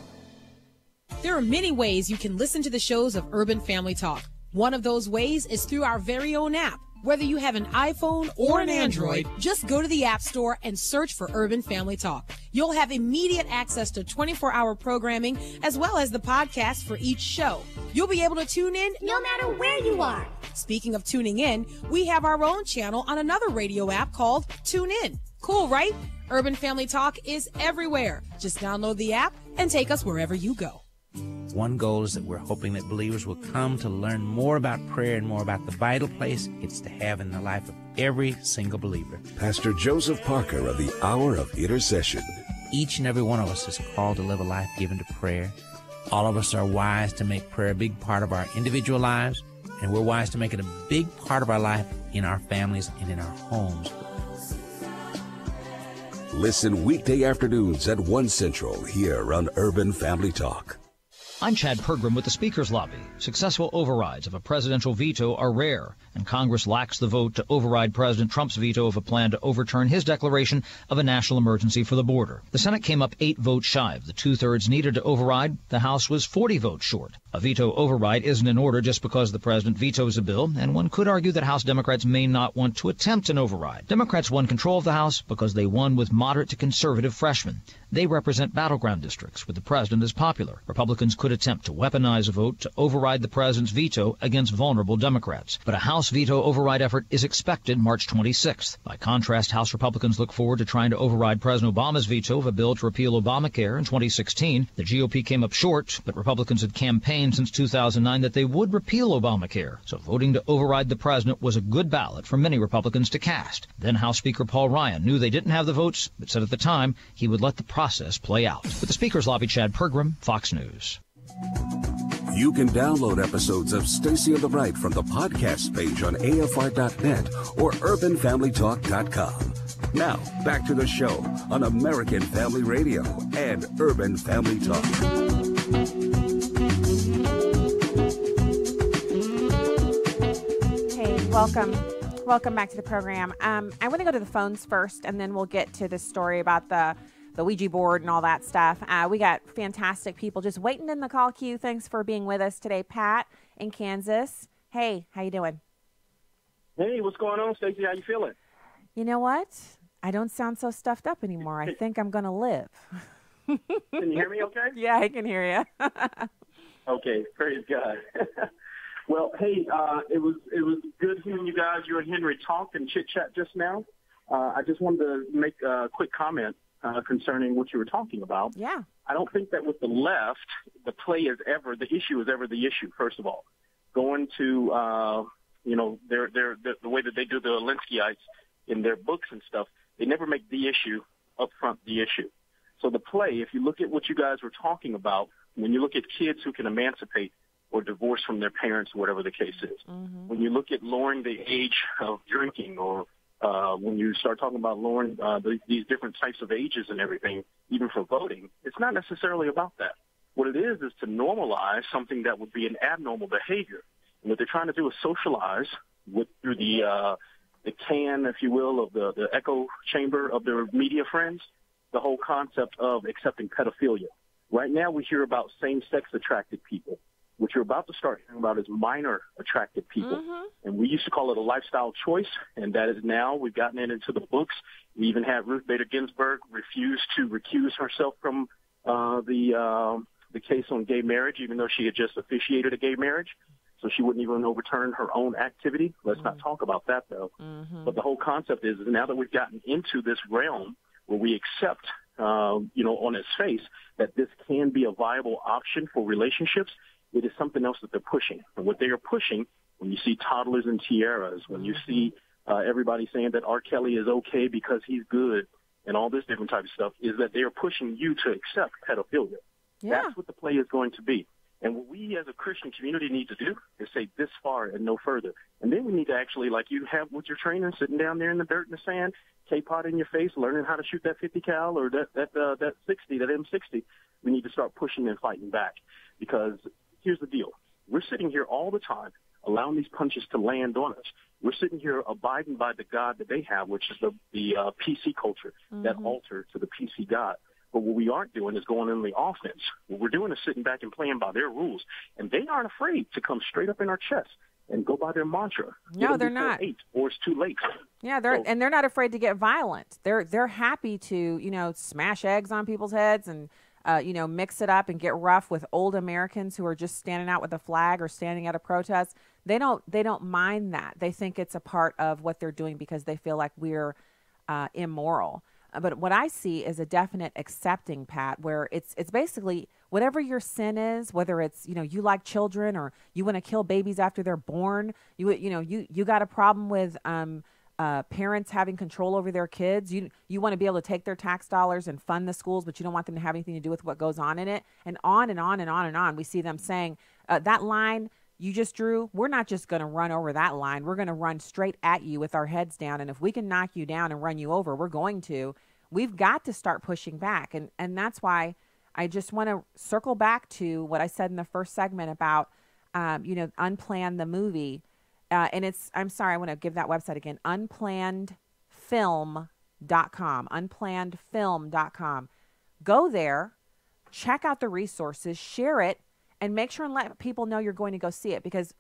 There are many ways you can listen to the shows of Urban Family Talk. One of those ways is through our very own app. Whether you have an iPhone or an Android, just go to the App Store and search for Urban Family Talk. You'll have immediate access to 24-hour programming as well as the podcast for each show. You'll be able to tune in no matter where you are. Speaking of tuning in, we have our own channel on another radio app called TuneIn. Cool, right? Urban Family Talk is everywhere. Just download the app and take us wherever you go. One goal is that we're hoping that believers will come to learn more about prayer and more about the vital place it's to have in the life of every single believer. Pastor Joseph Parker of the Hour of Intercession. Each and every one of us is called to live a life given to prayer. All of us are wise to make prayer a big part of our individual lives, and we're wise to make it a big part of our life in our families and in our homes. Listen weekday afternoons at 1 Central here on Urban Family Talk. I'm Chad Pergram with the Speaker's Lobby. Successful overrides of a presidential veto are rare, and Congress lacks the vote to override President Trump's veto of a plan to overturn his declaration of a national emergency for the border. The Senate came up 8 votes shy of the 2/3 needed to override. The House was 40 votes short. A veto override isn't in order just because the president vetoes a bill, and one could argue that House Democrats may not want to attempt an override. Democrats won control of the House because they won with moderate to conservative freshmen. They represent battleground districts where the president is popular. Republicans could attempt to weaponize a vote to override the president's veto against vulnerable Democrats. But a House veto override effort is expected March 26th. By contrast, House Republicans look forward to trying to override President Obama's veto of a bill to repeal Obamacare in 2016. The GOP came up short, but Republicans had campaigned since 2009 that they would repeal Obamacare. So voting to override the president was a good ballot for many Republicans to cast. Then House Speaker Paul Ryan knew they didn't have the votes, but said at the time he would let the process play out. With the Speaker's Lobby, Chad Pergram, Fox News. You can download episodes of Stacy on the Right from the podcast page on AFR.net or UrbanFamilyTalk.com. Now, back to the show on American Family Radio and Urban Family Talk. Hey, welcome back to the program. I want to go to the phones first, and then we'll get to this story about the Ouija board and all that stuff. We got fantastic people just waiting in the call queue. Thanks for being with us today. Pat in Kansas. Hey, how you doing? Hey, what's going on, Stacy? How you feeling? You know what? I don't sound so stuffed up anymore. I think I'm going to live. Can you hear me okay? Yeah, I can hear you. Okay, praise God. Well, hey, it was good hearing you guys, you and Henry, talk and chit-chat just now. I just wanted to make a quick comment concerning what you were talking about. Yeah. I don't think that with the left, the issue is ever the issue, first of all. Going to, the way that they do the Alinskyeites in their books and stuff, they never make the issue up front the issue. So the play, if you look at what you guys were talking about, when you look at kids who can emancipate or divorce from their parents, whatever the case is, when you look at lowering the age of drinking or when you start talking about lowering these different types of ages and everything, even for voting, it's not necessarily about that. What it is to normalize something that would be an abnormal behavior. And what they're trying to do is socialize through the can, if you will, of the echo chamber of their media friends, the whole concept of accepting pedophilia. Right now we hear about same-sex attracted people. What you're about to start hearing about is minor attracted people. And we used to call it a lifestyle choice, and that is now, we've gotten it into the books. We even had Ruth Bader Ginsburg refuse to recuse herself from the case on gay marriage, even though she had just officiated a gay marriage. So she wouldn't even overturn her own activity. Let's not talk about that, though. But the whole concept is now that we've gotten into this realm where we accept, on its face, that this can be a viable option for relationships, it is something else that they're pushing. And what they are pushing, when you see toddlers and tiaras, when you see everybody saying that R. Kelly is okay because he's good and all this different type of stuff, is that they are pushing you to accept pedophilia. Yeah. That's what the play is going to be. And what we as a Christian community need to do is say this far and no further. And then we need to actually, like you have with your trainer, sitting down there in the dirt and the sand, K-pot in your face, learning how to shoot that 50 cal or that 60, that M60. We need to start pushing and fighting back, because here's the deal. We're sitting here all the time allowing these punches to land on us. We're sitting here abiding by the God that they have, which is the PC culture, that altar to the PC God. But what we aren't doing is going in the offense. What we're doing is sitting back and playing by their rules. And they aren't afraid to come straight up in our chest and go by their mantra. No, they're not. 8, or it's too late. Yeah, they're not afraid to get violent. They're happy to, smash eggs on people's heads and mix it up and get rough with old Americans who are just standing out with a flag or standing at a protest. They don't mind that. They think it's a part of what they're doing because they feel like we're immoral. But what I see is a definite accepting, Pat, where it's basically whatever your sin is, whether it's, you like children or you want to kill babies after they're born, you got a problem with parents having control over their kids. You want to be able to take their tax dollars and fund the schools, but you don't want them to have anything to do with what goes on in it. And on and on and on and on. We see them saying that line you just drew, we're not just going to run over that line. We're going to run straight at you with our heads down. And if we can knock you down and run you over, we're going to. We've got to start pushing back. And that's why I just want to circle back to what I said in the first segment about, Unplanned the movie. And I'm sorry, I want to give that website again, unplannedfilm.com, unplannedfilm.com. Go there, check out the resources, share it, and make sure and let people know you're going to go see it, because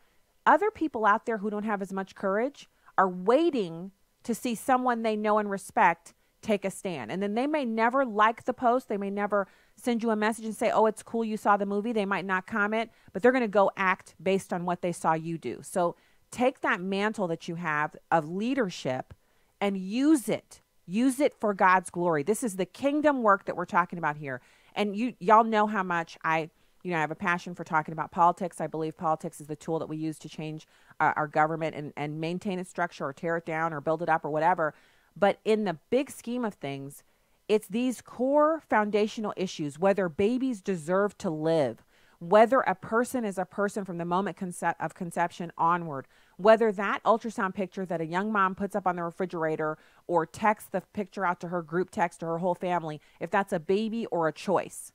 other people out there who don't have as much courage are waiting to see someone they know and respect take a stand. And then they may never like the post. They may never send you a message and say, oh, it's cool you saw the movie. They might not comment, but they're going to go act based on what they saw you do. So take that mantle that you have of leadership and use it. Use it for God's glory. This is the kingdom work that we're talking about here. And y'all know how much I have a passion for talking about politics. I believe politics is the tool that we use to change our government and maintain its structure or tear it down or build it up or whatever. But in the big scheme of things, it's these core foundational issues, whether babies deserve to live, whether a person is a person from the moment of conception onward, whether that ultrasound picture that a young mom puts up on the refrigerator or texts the picture out to her group text to her whole family, if that's a baby or a choice.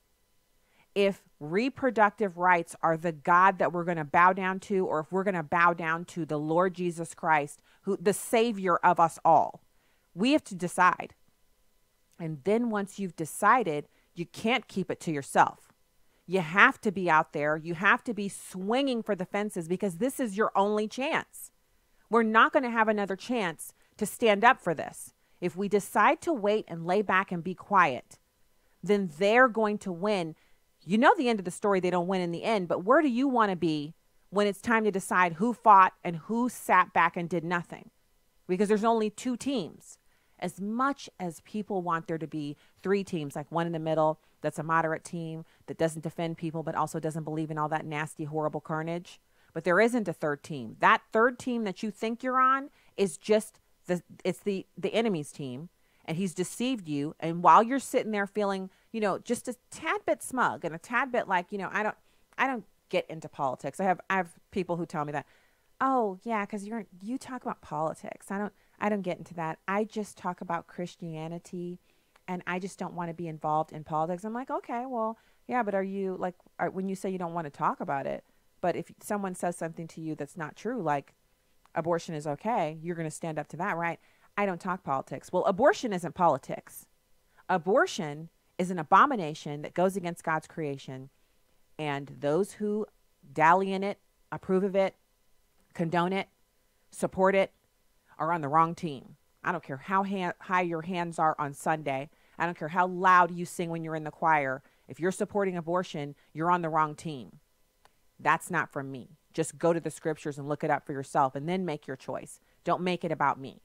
If reproductive rights are the God that we're going to bow down to, or if we're going to bow down to the Lord Jesus Christ, who the Savior of us all, we have to decide. And then once you've decided, you can't keep it to yourself. You have to be out there. You have to be swinging for the fences, because this is your only chance. We're not going to have another chance to stand up for this. If we decide to wait and lay back and be quiet, then they're going to win. You know the end of the story, they don't win in the end, but where do you want to be when it's time to decide who fought and who sat back and did nothing? Because there's only 2 teams. As much as people want there to be 3 teams, like one in the middle that's a moderate team that doesn't defend people but also doesn't believe in all that nasty, horrible carnage. But there isn't a 3rd team. That 3rd team that you think you're on is just the enemy's team, and he's deceived you. And while you're sitting there feeling, just a tad bit smug and a tad bit like, I don't get into politics. I have people who tell me that, oh yeah, because you talk about politics. I don't get into that. I just talk about Christianity, and I just don't want to be involved in politics. I'm like, okay, well, yeah, but are you when you say you don't want to talk about it, but if someone says something to you that's not true, like abortion is okay, you're going to stand up to that, right? I don't talk politics. Well, abortion isn't politics. Abortion is an abomination that goes against God's creation, and those who dally in it, approve of it, condone it, support it, are on the wrong team. I don't care how high your hands are on Sunday. I don't care how loud you sing when you're in the choir. If you're supporting abortion, you're on the wrong team. That's not from me. Just go to the scriptures and look it up for yourself, and then make your choice. Don't make it about me.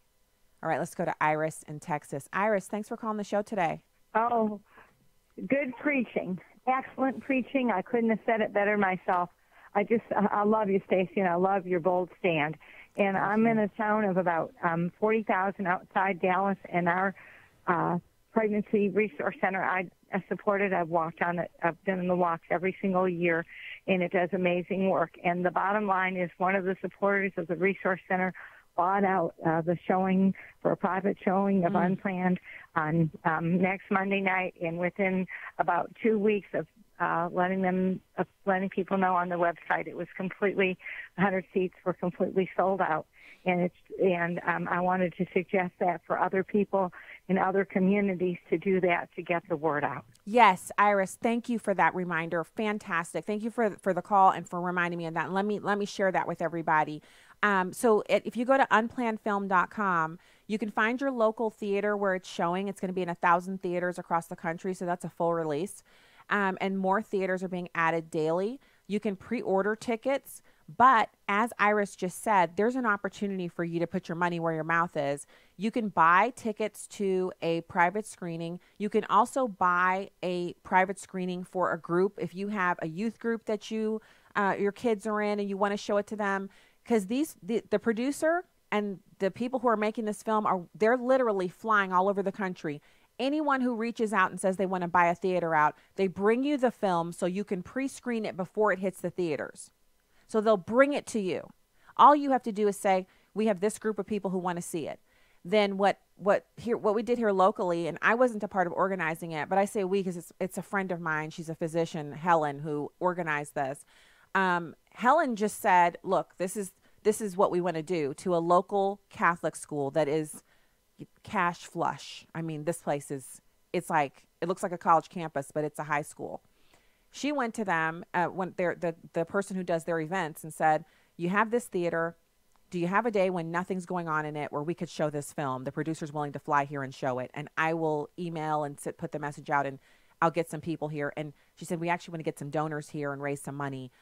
All right, let's go to Iris in Texas. Iris, thanks for calling the show today. Oh, good preaching. Excellent preaching. I couldn't have said it better myself. I love you, Stacy, and I love your bold stand. And I'm in a town of about 40,000 outside Dallas, and our pregnancy resource center, I supported. I've walked on it. I've done the walks every single year, and it does amazing work. And the bottom line is, one of the supporters of the resource center bought out the showing for a private showing of Unplanned on next Monday night, and within about 2 weeks of letting people know on the website, it was completely, 100 seats were completely sold out. And I wanted to suggest that for other people in other communities to do that to get the word out. Yes, Iris, thank you for that reminder. Fantastic. Thank you for the call and for reminding me of that. And let me share that with everybody. If you go to unplannedfilm.com, you can find your local theater where it's showing. It's going to be in 1,000 theaters across the country, so that's a full release. And more theaters are being added daily. You can pre-order tickets, but as Iris just said, there's an opportunity for you to put your money where your mouth is. You can buy tickets to a private screening. You can also buy a private screening for a group. If you have a youth group that your kids are in and you want to show it to them, because the producer and the people who are making this film they're literally flying all over the country. Anyone who reaches out and says they want to buy a theater out, they bring you the film so you can pre-screen it before it hits the theaters. So they'll bring it to you. All you have to do is say, we have this group of people who want to see it. Then what we did here locally, and I wasn't a part of organizing it, but I say we because it's a friend of mine. She's a physician, Helen, who organized this. Helen just said, look, this is what we want to do to a local Catholic school that is cash flush. I mean, this place it looks like a college campus, but it's a high school. She went to them, the person who does their events, and said, you have this theater. Do you have a day when nothing's going on in it where we could show this film? The producer's willing to fly here and show it. And I will email and put the message out, and I'll get some people here. And she said, we actually want to get some donors here and raise some money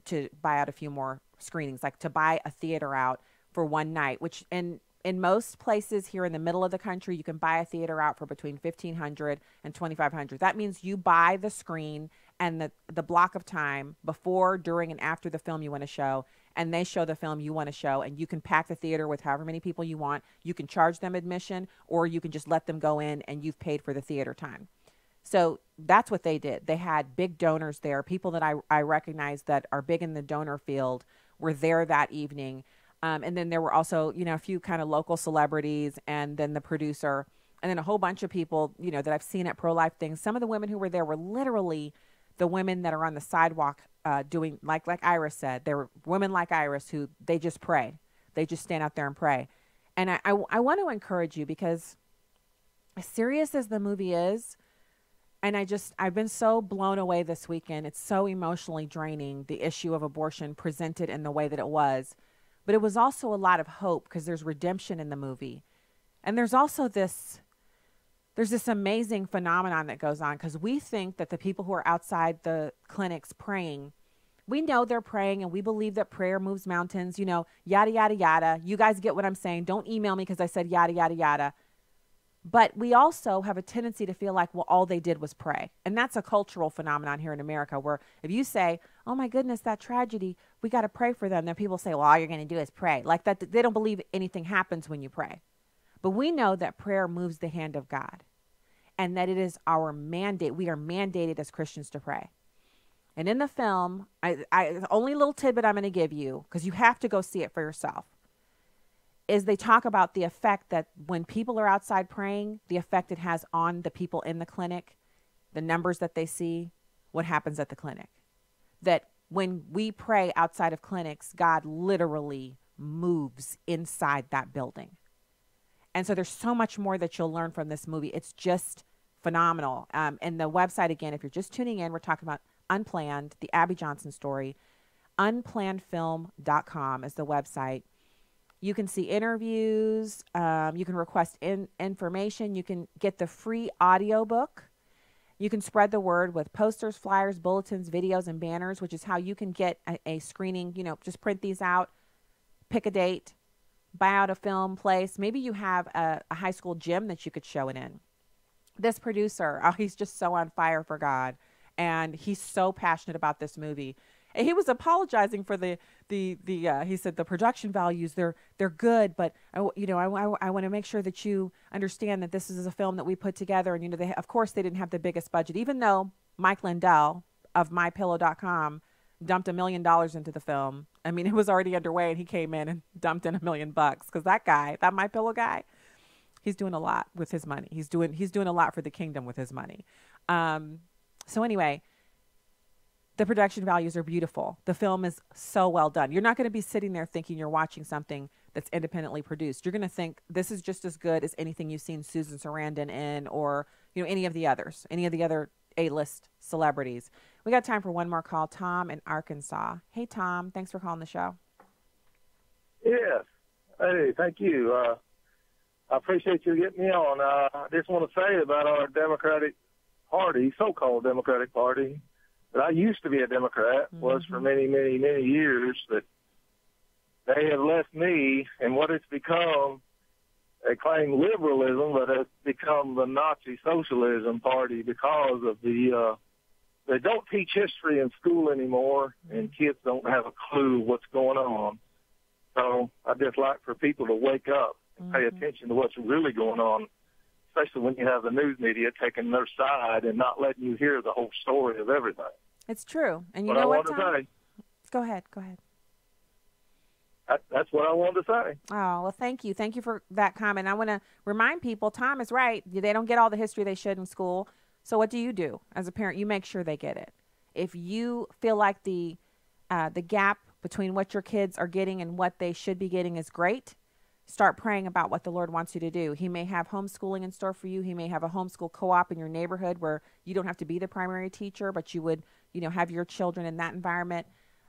to buy out a few more screenings, like to buy a theater out for one night, which in most places here in the middle of the country, you can buy a theater out for between $1,500 and $2,500. That means you buy the screen and the block of time before, during, and after the film you want to show, and they show the film you want to show, and you can pack the theater with however many people you want. You can charge them admission, or you can just let them go in and you've paid for the theater time. So that's what they did. They had big donors there. People that I recognize that are big in the donor field were there that evening. And then there were also, a few kind of local celebrities, and then the producer, and then a whole bunch of people, that I've seen at pro-life things. Some of the women who were there were literally the women that are on the sidewalk doing, like Iris said, there were women like Iris who they just pray. They just stand out there and pray. And I want to encourage you, because as serious as the movie is, and I've been so blown away this weekend. It's so emotionally draining, the issue of abortion presented in the way that it was. But it was also a lot of hope, because there's redemption in the movie. And there's also this amazing phenomenon that goes on, because we think that the people who are outside the clinics praying, we know they're praying, and we believe that prayer moves mountains, yada, yada, yada. You guys get what I'm saying. Don't email me because I said yada, yada, yada. But we also have a tendency to feel like, well, all they did was pray. And that's a cultural phenomenon here in America, where if you say, oh my goodness, that tragedy, we got to pray for them, then people say, well, all you're going to do is pray. Like that, they don't believe anything happens when you pray. But we know that prayer moves the hand of God, and that it is our mandate. We are mandated as Christians to pray. And in the film, the only little tidbit I'm going to give you, because you have to go see it for yourself, is they talk about the effect that when people are outside praying, the effect it has on the people in the clinic, the numbers that they see, what happens at the clinic. That when we pray outside of clinics, God literally moves inside that building. And so there's so much more that you'll learn from this movie. It's just phenomenal. And the website, again, if you're just tuning in, we're talking about Unplanned, the Abby Johnson story. Unplannedfilm.com is the website. You can see interviews. You can request information. You can get the free audiobook. You can spread the word with posters, flyers, bulletins, videos, and banners, which is how you can get a screening. Just print these out, pick a date, buy out a film place. Maybe you have a high school gym that you could show it in. This producer, he's just so on fire for God, and he's so passionate about this movie. And he was apologizing for he said the production values, they're good, but I want to make sure that you understand that this is a film that we put together. And of course they didn't have the biggest budget, even though Mike Lindell of MyPillow.com dumped $1 million into the film. I mean, it was already underway, and he came in and dumped in $1 million, because that MyPillow guy, he's doing a lot with his money. He's doing a lot for the kingdom with his money. So anyway, The production values are beautiful. The film is so well done. You're not going to be sitting there thinking you're watching something that's independently produced. You're going to think this is just as good as anything you've seen Susan Sarandon in, or any of the other A-list celebrities. We got time for one more call. Tom in Arkansas. Hey, Tom. Thanks for calling the show. Yes. Hey, thank you. I appreciate you getting me on. I just want to say about our Democratic Party, so-called Democratic Party, that I used to be a Democrat, was for many, many, many years, that they have left me, and what it's become, they claim liberalism, but it's become the Nazi socialism party because of they don't teach history in school anymore, and kids don't have a clue what's going on. So I'd just like for people to wake up and pay attention to what's really going on, especially when you have the news media taking their side and not letting you hear the whole story of everything. It's true. And you what know I what, wanted Tom? to say. Go ahead. That's what I wanted to say. Oh, well, thank you. Thank you for that comment. I want to remind people, Tom is right. They don't get all the history they should in school. So what do you do as a parent? You make sure they get it. If you feel like the gap between what your kids are getting and what they should be getting is great, start praying about what the Lord wants you to do. He may have homeschooling in store for you. He may have a homeschool co-op in your neighborhood where you don't have to be the primary teacher, but you would, have your children in that environment.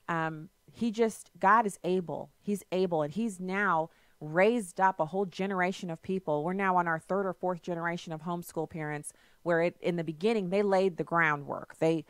God is able. He's able, and he's now raised up a whole generation of people. We're now on our third or fourth generation of homeschool parents, where in the beginning, they laid the groundwork. They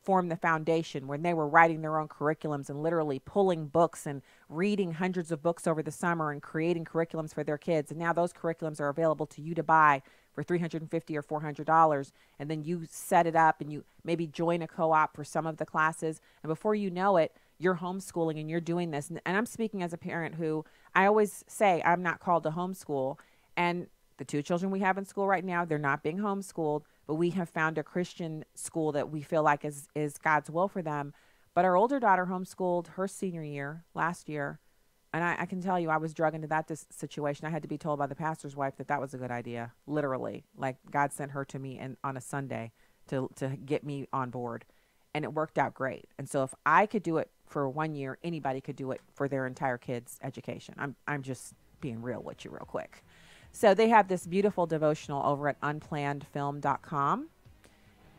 formed the foundation when they were writing their own curriculums and literally pulling books and reading hundreds of books over the summer and creating curriculums for their kids. And now those curriculums are available to you to buy for $350 or $400. And then you set it up and you maybe join a co-op for some of the classes. And before you know it, you're homeschooling and you're doing this. And I'm speaking as a parent who, I always say I'm not called to homeschool. And the two children we have in school right now, they're not being homeschooled, but we have found a Christian school that we feel like is God's will for them. But our older daughter homeschooled her senior year last year. And I can tell you, I was drug into that situation. I had to be told by the pastor's wife that was a good idea, literally. Like God sent her to me on a Sunday to get me on board. And it worked out great. And so if I could do it for 1 year, anybody could do it for their entire kid's education. I'm just being real with you real quick. So they have this beautiful devotional over at unplannedfilm.com.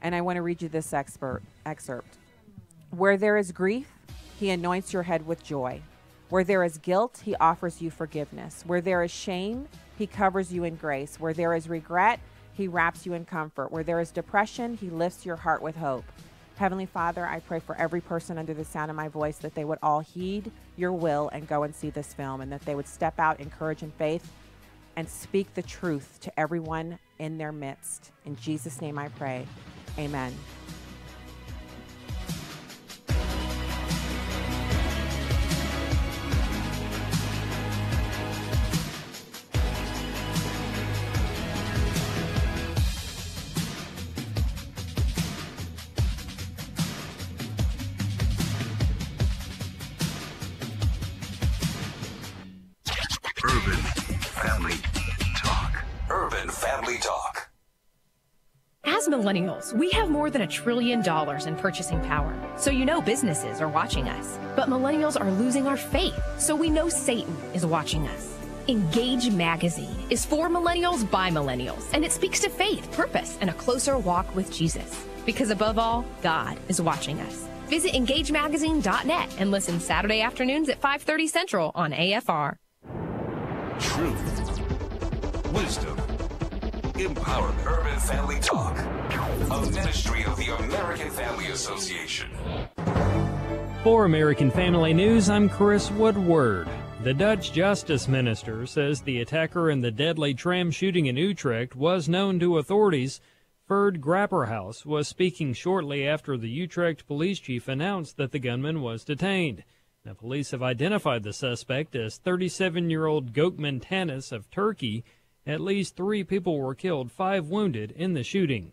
And I want to read you this excerpt. Where there is grief, he anoints your head with joy. Where there is guilt, he offers you forgiveness. Where there is shame, he covers you in grace. Where there is regret, he wraps you in comfort. Where there is depression, he lifts your heart with hope. Heavenly Father, I pray for every person under the sound of my voice that they would all heed your will and go and see this film, and that they would step out in courage and faith and speak the truth to everyone in their midst. In Jesus' name I pray. Amen. Urban Family Talk. As millennials, we have more than $1 trillion in purchasing power. So businesses are watching us. But millennials are losing our faith. So we know Satan is watching us. Engage Magazine is for millennials by millennials. And it speaks to faith, purpose, and a closer walk with Jesus. Because above all, God is watching us. Visit EngageMagazine.net and listen Saturday afternoons at 5:30 Central on AFR. Truth, wisdom, empowerment. Urban Family Talk, a ministry of the American Family Association. For American Family News, I'm Chris Woodward. The Dutch Justice Minister says the attacker in the deadly tram shooting in Utrecht was known to authorities. Ferd Grapperhaus was speaking shortly after the Utrecht police chief announced that the gunman was detained. Now, police have identified the suspect as 37-year-old Gökmen Tanis of Turkey. At least 3 people were killed, 5 wounded in the shooting.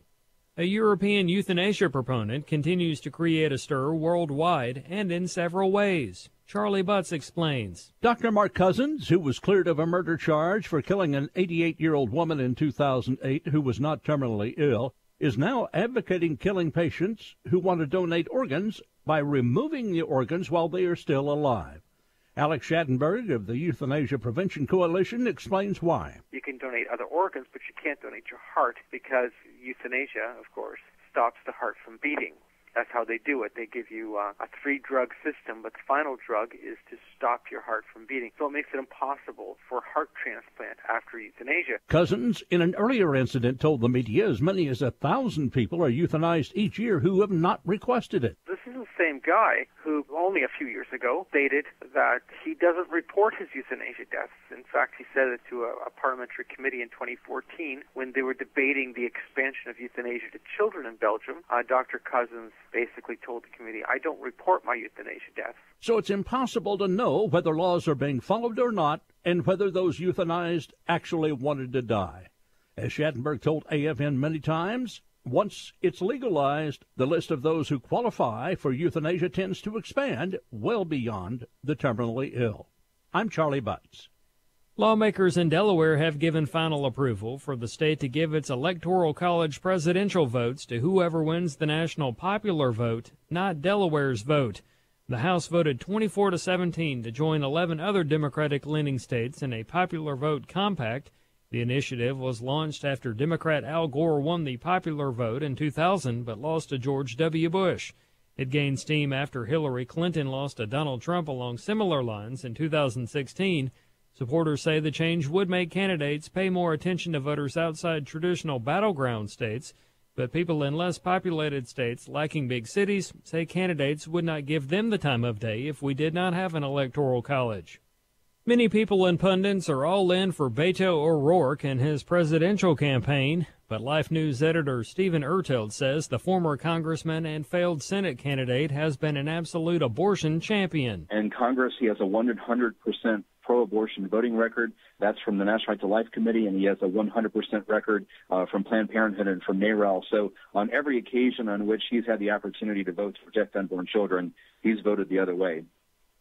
A European euthanasia proponent continues to create a stir worldwide and in several ways. Charlie Butts explains. Dr. Mark Cousins, who was cleared of a murder charge for killing an 88-year-old woman in 2008 who was not terminally ill, is now advocating killing patients who want to donate organs by removing the organs while they are still alive. Alex Schattenberg of the Euthanasia Prevention Coalition explains why. You can donate other organs, but you can't donate your heart because euthanasia, of course, stops the heart from beating. That's how they do it. They give you a 3-drug system, but the final drug is to stop your heart from beating. So it makes it impossible for heart transplant after euthanasia. Cousins, in an earlier incident, told the media as many as 1,000 people are euthanized each year who have not requested it. This is the same guy who only a few years ago stated that he doesn't report his euthanasia deaths. In fact, he said it to a parliamentary committee in 2014 when they were debating the expansion of euthanasia to children in Belgium. Dr. Cousins basically told the committee, I don't report my euthanasia deaths. So it's impossible to know whether laws are being followed or not and whether those euthanized actually wanted to die. As Schattenberg told AFN many times, once it's legalized, the list of those who qualify for euthanasia tends to expand well beyond the terminally ill. I'm Charlie Butts. Lawmakers in Delaware have given final approval for the state to give its Electoral College presidential votes to whoever wins the national popular vote, not Delaware's vote. The House voted 24-17 to join 11 other Democratic-leaning states in a popular vote compact. The initiative was launched after Democrat Al Gore won the popular vote in 2000 but lost to George W. Bush. It gained steam after Hillary Clinton lost to Donald Trump along similar lines in 2016. Supporters say the change would make candidates pay more attention to voters outside traditional battleground states, but people in less populated states lacking big cities say candidates would not give them the time of day if we did not have an electoral college. Many people and pundits are all in for Beto O'Rourke and his presidential campaign, but Life News editor Stephen Erteld says the former congressman and failed Senate candidate has been an absolute abortion champion. In Congress, he has a 100% pro-abortion voting record. That's from the National Right to Life Committee, and he has a 100% record from Planned Parenthood and from NARAL. So on every occasion on which he's had the opportunity to vote to protect unborn children, he's voted the other way.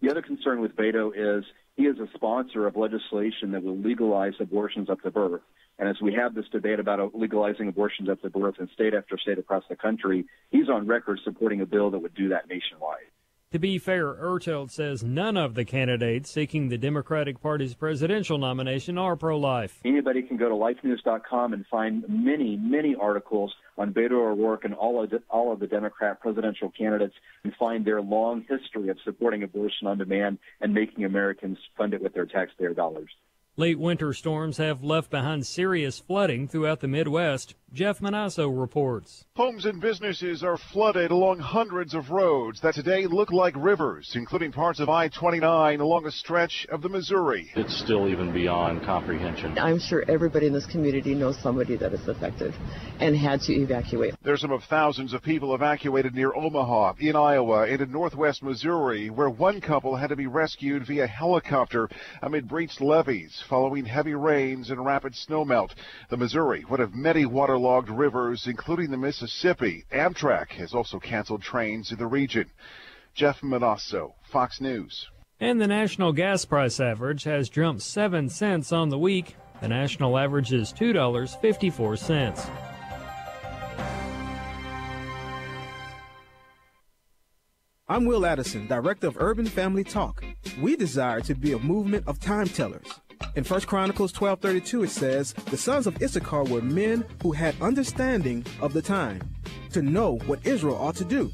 The other concern with Beto is he is a sponsor of legislation that will legalize abortions up to birth. And as we have this debate about legalizing abortions up to birth in state after state across the country, he's on record supporting a bill that would do that nationwide. To be fair, Erteld says none of the candidates seeking the Democratic Party's presidential nomination are pro-life. Anybody can go to lifenews.com and find many articles on Beto O'Rourke and all of the Democrat presidential candidates and find their long history of supporting abortion on demand and making Americans fund it with their taxpayer dollars. Late winter storms have left behind serious flooding throughout the Midwest. Jeff Manasso reports. Homes and businesses are flooded along hundreds of roads that today look like rivers, including parts of I-29 along a stretch of the Missouri. It's still even beyond comprehension. I'm sure everybody in this community knows somebody that is affected and had to evacuate. There's some of thousands of people evacuated near Omaha, in Iowa, and in northwest Missouri, where one couple had to be rescued via helicopter amid breached levees following heavy rains and rapid snowmelt. The Missouri, one of many waterlogged rivers, including the Mississippi. Amtrak has also canceled trains in the region. Jeff Manasso, Fox News. And the national gas price average has jumped 7 cents on the week. The national average is $2.54. I'm Will Addison, Director of Urban Family Talk. We desire to be a movement of time tellers. In 1 Chronicles 12:32 it says, the sons of Issachar were men who had understanding of the time, to know what Israel ought to do.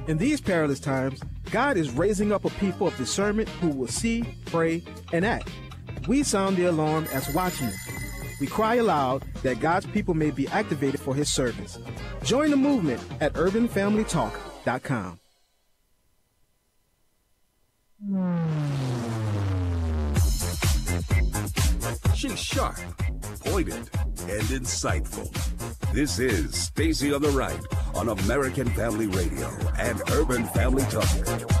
In these perilous times, God is raising up a people of discernment who will see, pray, and act. We sound the alarm as watchmen. We cry aloud that God's people may be activated for his service. Join the movement at urbanfamilytalk.com. She's sharp, pointed, and insightful. This is Stacy on the Right on American Family Radio and Urban Family Talk.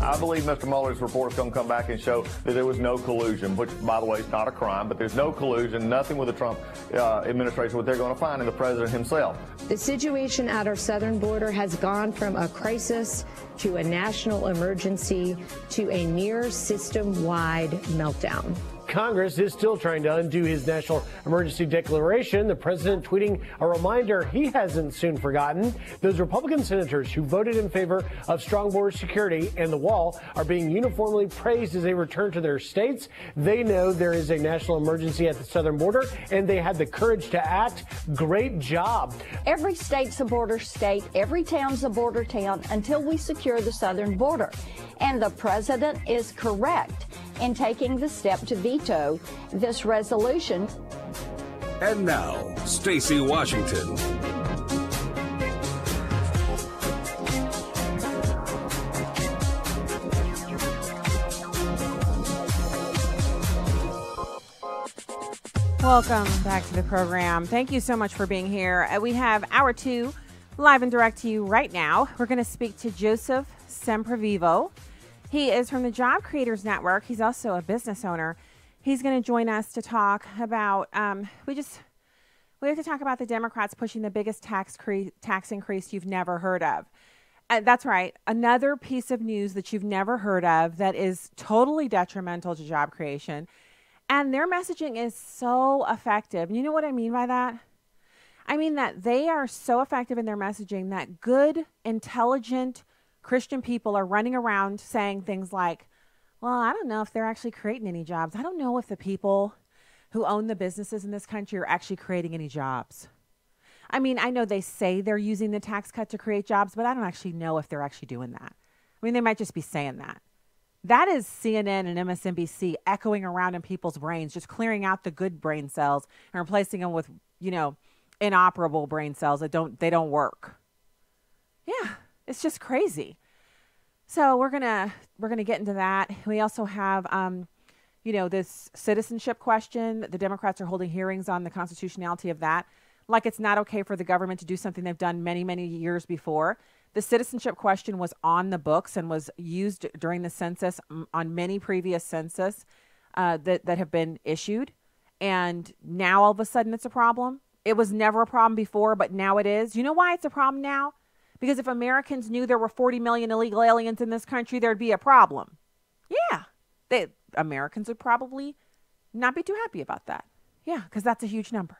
I believe Mr. Mueller's report is going to come back and show that there was no collusion, which, by the way, is not a crime, but there's no collusion, nothing with the Trump administration, what they're going to find in the president himself. The situation at our southern border has gone from a crisis to a national emergency to a near system-wide meltdown. Congress is still trying to undo his national emergency declaration. The president tweeting a reminder he hasn't soon forgotten. Those Republican senators who voted in favor of strong border security and the wall are being uniformly praised as they return to their states. They know there is a national emergency at the southern border, and they had the courage to act. Great job. Every state's a border state. Every town's a border town until we secure the southern border. And the president is correct in taking the step to veto this resolution. And now, Stacy Washington. Welcome back to the program. Thank you so much for being here. We have Hour 2 live and direct to you right now. We're going to speak to Joseph Semprevivo. He is from the Job Creators Network. He's also a business owner. He's going to join us to talk about, we have to talk about the Democrats pushing the biggest tax increase you've never heard of. That's right. Another piece of news that you've never heard of that is totally detrimental to job creation. And their messaging is so effective. You know what I mean by that? I mean that they are so effective in their messaging that good, intelligent Christian people are running around saying things like, well, I don't know if they're actually creating any jobs. I don't know if the people who own the businesses in this country are actually creating any jobs. I mean, I know they say they're using the tax cut to create jobs, but I don't actually know if they're actually doing that. I mean, they might just be saying that. That is CNN and MSNBC echoing around in people's brains, just clearing out the good brain cells and replacing them with, inoperable brain cells that don't work. Yeah, it's just crazy. So we're gonna get into that. We also have this citizenship question. The Democrats are holding hearings on the constitutionality of that. Like it's not okay for the government to do something they've done many, many years before. The citizenship question was on the books and was used during the census on many previous census that have been issued. And now all of a sudden it's a problem. It was never a problem before, but now it is. You know why it's a problem now? Because if Americans knew there were 40 million illegal aliens in this country, there'd be a problem. Yeah, Americans would probably not be too happy about that. Yeah, because that's a huge number.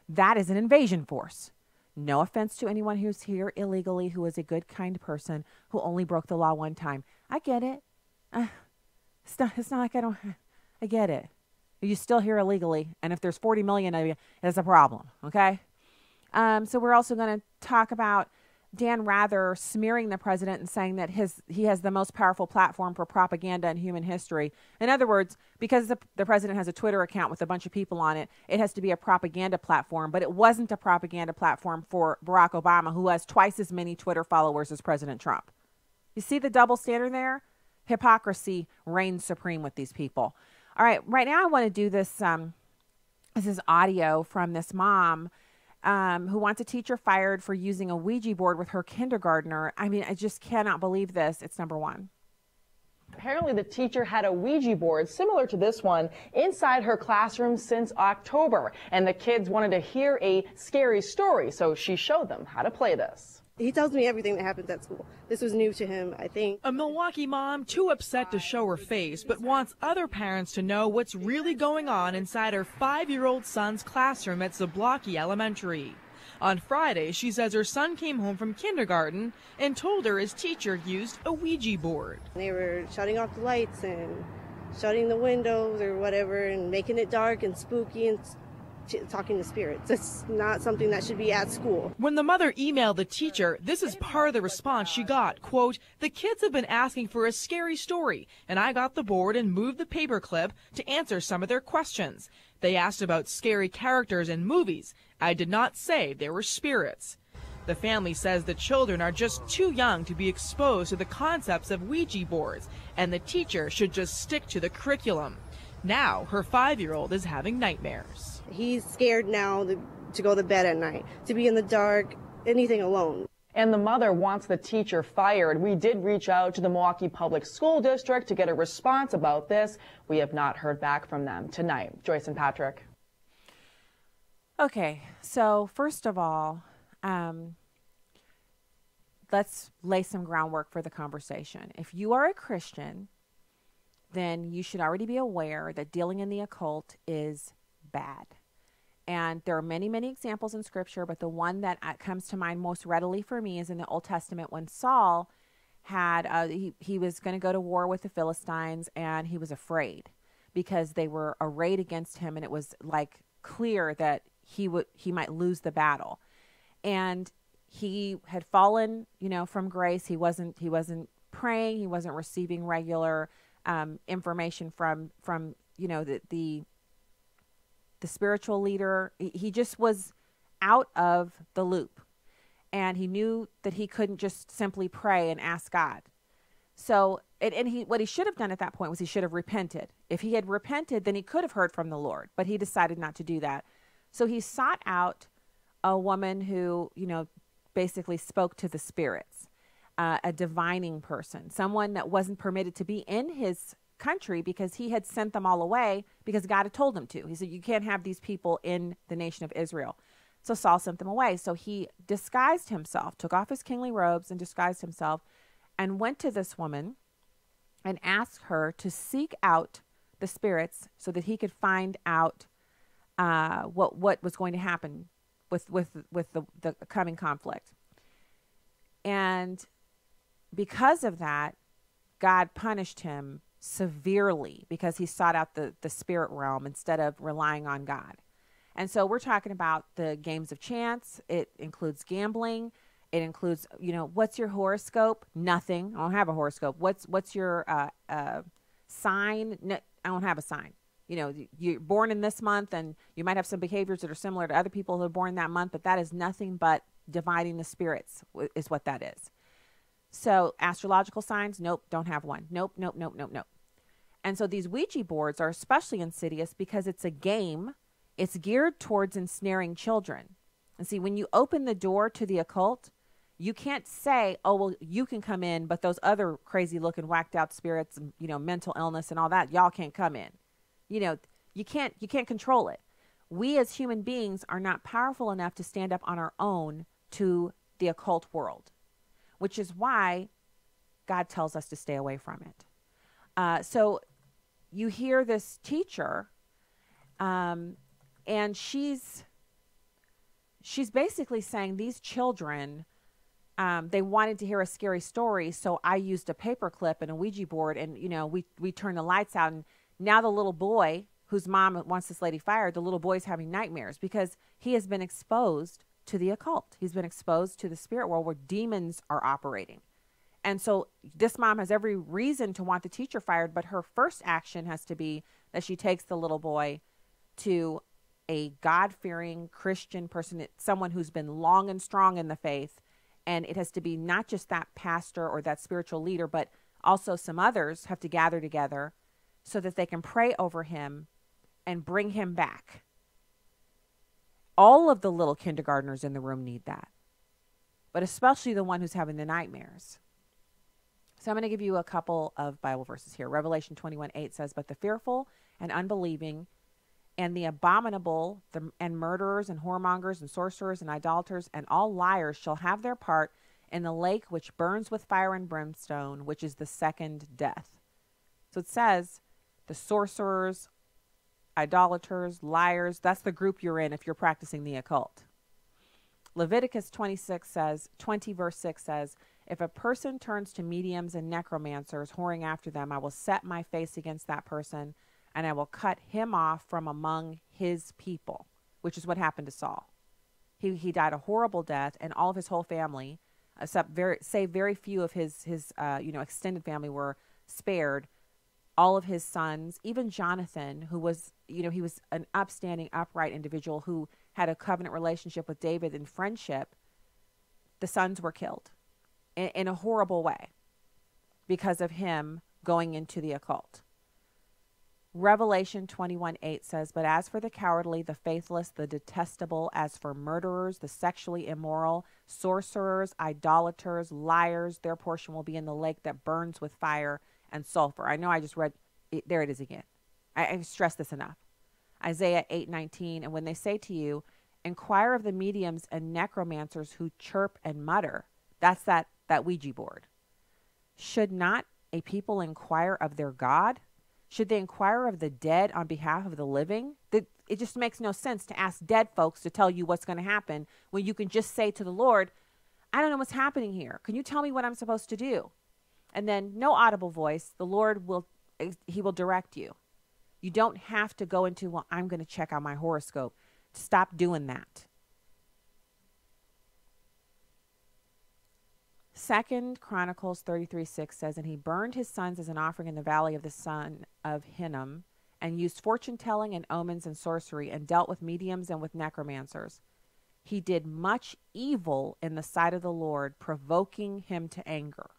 That is an invasion force. No offense to anyone who's here illegally, who is a good, kind person, who only broke the law one time. I get it. It's not like I get it. You're still here illegally, and if there's 40 million of you, it's a problem, okay? So we're also going to talk about Dan Rather smearing the president and saying that he has the most powerful platform for propaganda in human history. In other words, because the president has a Twitter account with a bunch of people on it, it has to be a propaganda platform. But it wasn't a propaganda platform for Barack Obama, who has twice as many Twitter followers as President Trump. You see the double standard there? Hypocrisy reigns supreme with these people. All right, right now I want to do this. This is audio from this mom who wants a teacher fired for using a Ouija board with her kindergartner. I mean, I just cannot believe this. It's number one. Apparently, the teacher had a Ouija board similar to this one inside her classroom since October, and the kids wanted to hear a scary story, so she showed them how to play this. He tells me everything that happens at school. This was new to him, I think. A Milwaukee mom too upset to show her face, but wants other parents to know what's really going on inside her 5-year-old son's classroom at Zablocki Elementary. On Friday, she says her son came home from kindergarten and told her his teacher used a Ouija board. They were shutting off the lights and shutting the windows or whatever and making it dark and spooky and talking to spirits. It's not something that should be at school. When the mother emailed the teacher, this is part of the response she got. Quote, "The kids have been asking for a scary story, and I got the board and moved the paperclip to answer some of their questions. They asked about scary characters in movies. I did not say there were spirits." The family says the children are just too young to be exposed to the concepts of Ouija boards, and the teacher should just stick to the curriculum. Now, her 5-year-old is having nightmares. He's scared now to go to bed at night, to be in the dark, anything alone. And the mother wants the teacher fired. We did reach out to the Milwaukee Public School District to get a response about this. We have not heard back from them tonight. Joyce and Patrick. Okay, so first of all, let's lay some groundwork for the conversation. If you are a Christian then you should already be aware that dealing in the occult is bad. And there are many, many examples in Scripture, but the one that comes to mind most readily for me is in the Old Testament when Saul had, he was going to go to war with the Philistines, and he was afraid because they were arrayed against him, and it was like clear that he might lose the battle. And he had fallen, from grace. He wasn't praying. He wasn't receiving regular information from the spiritual leader. He just was out of the loop, and he knew that he couldn't just simply pray and ask God. So, what he should have done at that point was he should have repented. If he had repented, then he could have heard from the Lord, but he decided not to do that. So he sought out a woman who, basically spoke to the spirits, a divining person, someone that wasn't permitted to be in his country because he had sent them all away because God had told him to. He said, you can't have these people in the nation of Israel. So Saul sent them away. So he disguised himself, took off his kingly robes and disguised himself, and went to this woman and asked her to seek out the spirits so that he could find out what was going to happen with the coming conflict. And because of that, God punished him severely because he sought out the spirit realm instead of relying on God. And so we're talking about the games of chance. It includes gambling. It includes, what's your horoscope? Nothing. I don't have a horoscope. What's your sign? No, I don't have a sign. You're born in this month, and you might have some behaviors that are similar to other people who are born that month, but that is nothing but dividing the spirits is what that is. So astrological signs, nope, don't have one. Nope. And so these Ouija boards are especially insidious because it's a game. It's geared towards ensnaring children. And see, when you open the door to the occult, you can't say, oh, well, you can come in, but those other crazy looking whacked out spirits, and, mental illness and all that, y'all can't come in. You can't control it. We as human beings are not powerful enough to stand up on our own to the occult world, which is why God tells us to stay away from it. So you hear this teacher, and she's basically saying these children, they wanted to hear a scary story, so I used a paperclip and a Ouija board, and we turned the lights out, and now the little boy whose mom wants this lady fired, the little boy's having nightmares because he has been exposed to the occult. He's been exposed to the spirit world where demons are operating. And so this mom has every reason to want the teacher fired, but her first action has to be that she takes the little boy to a God-fearing Christian person, someone who's been long and strong in the faith. And it has to be not just that pastor or that spiritual leader, but also some others have to gather together so that they can pray over him and bring him back. All of the little kindergartners in the room need that, but especially the one who's having the nightmares. So I'm going to give you a couple of Bible verses here. Revelation 21:8 says, but the fearful and unbelieving and the abominable and murderers and whoremongers and sorcerers and idolaters and all liars shall have their part in the lake which burns with fire and brimstone, which is the second death. So it says the sorcerers, idolaters, liars, that's the group you're in if you're practicing the occult. Leviticus 20 verse 6 says, if a person turns to mediums and necromancers, whoring after them, I will set my face against that person, and I will cut him off from among his people, which is what happened to Saul. He died a horrible death, and all of his whole family, except very few of his extended family were spared. All of his sons, even Jonathan, who was, he was an upstanding, upright individual who had a covenant relationship with David in friendship, the sons were killed in a horrible way because of him going into the occult. Revelation 21:8 says, but as for the cowardly, the faithless, the detestable, as for murderers, the sexually immoral, sorcerers, idolaters, liars, their portion will be in the lake that burns with fire and sulfur. I know I just read it, there it is again. I stress this enough. Isaiah 8:19, and when they say to you, inquire of the mediums and necromancers who chirp and mutter, that's that Ouija board. Should not a people inquire of their God? Should they inquire of the dead on behalf of the living? It just makes no sense to ask dead folks to tell you what's going to happen when you can just say to the Lord, I don't know what's happening here. Can you tell me what I'm supposed to do? And then no audible voice. The Lord will direct you. You don't have to go into, well, I'm going to check out my horoscope. Stop doing that. 2 Chronicles 33:6 says, and he burned his sons as an offering in the valley of the son of Hinnom, and used fortune-telling and omens and sorcery, and dealt with mediums and with necromancers. He did much evil in the sight of the Lord, provoking him to anger.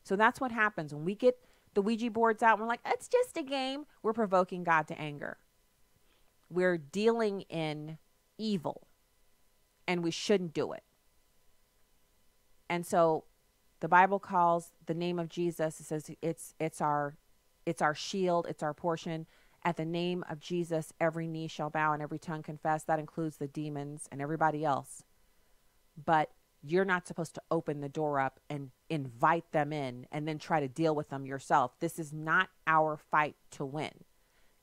So that's what happens when we get the Ouija boards out. And we're like, it's just a game. We're provoking God to anger. We're dealing in evil, and we shouldn't do it. And so the Bible calls the name of Jesus, it says it's our shield, it's our portion. At the name of Jesus, every knee shall bow and every tongue confess. That includes the demons and everybody else. But you're not supposed to open the door up and invite them in and then try to deal with them yourself. This is not our fight to win.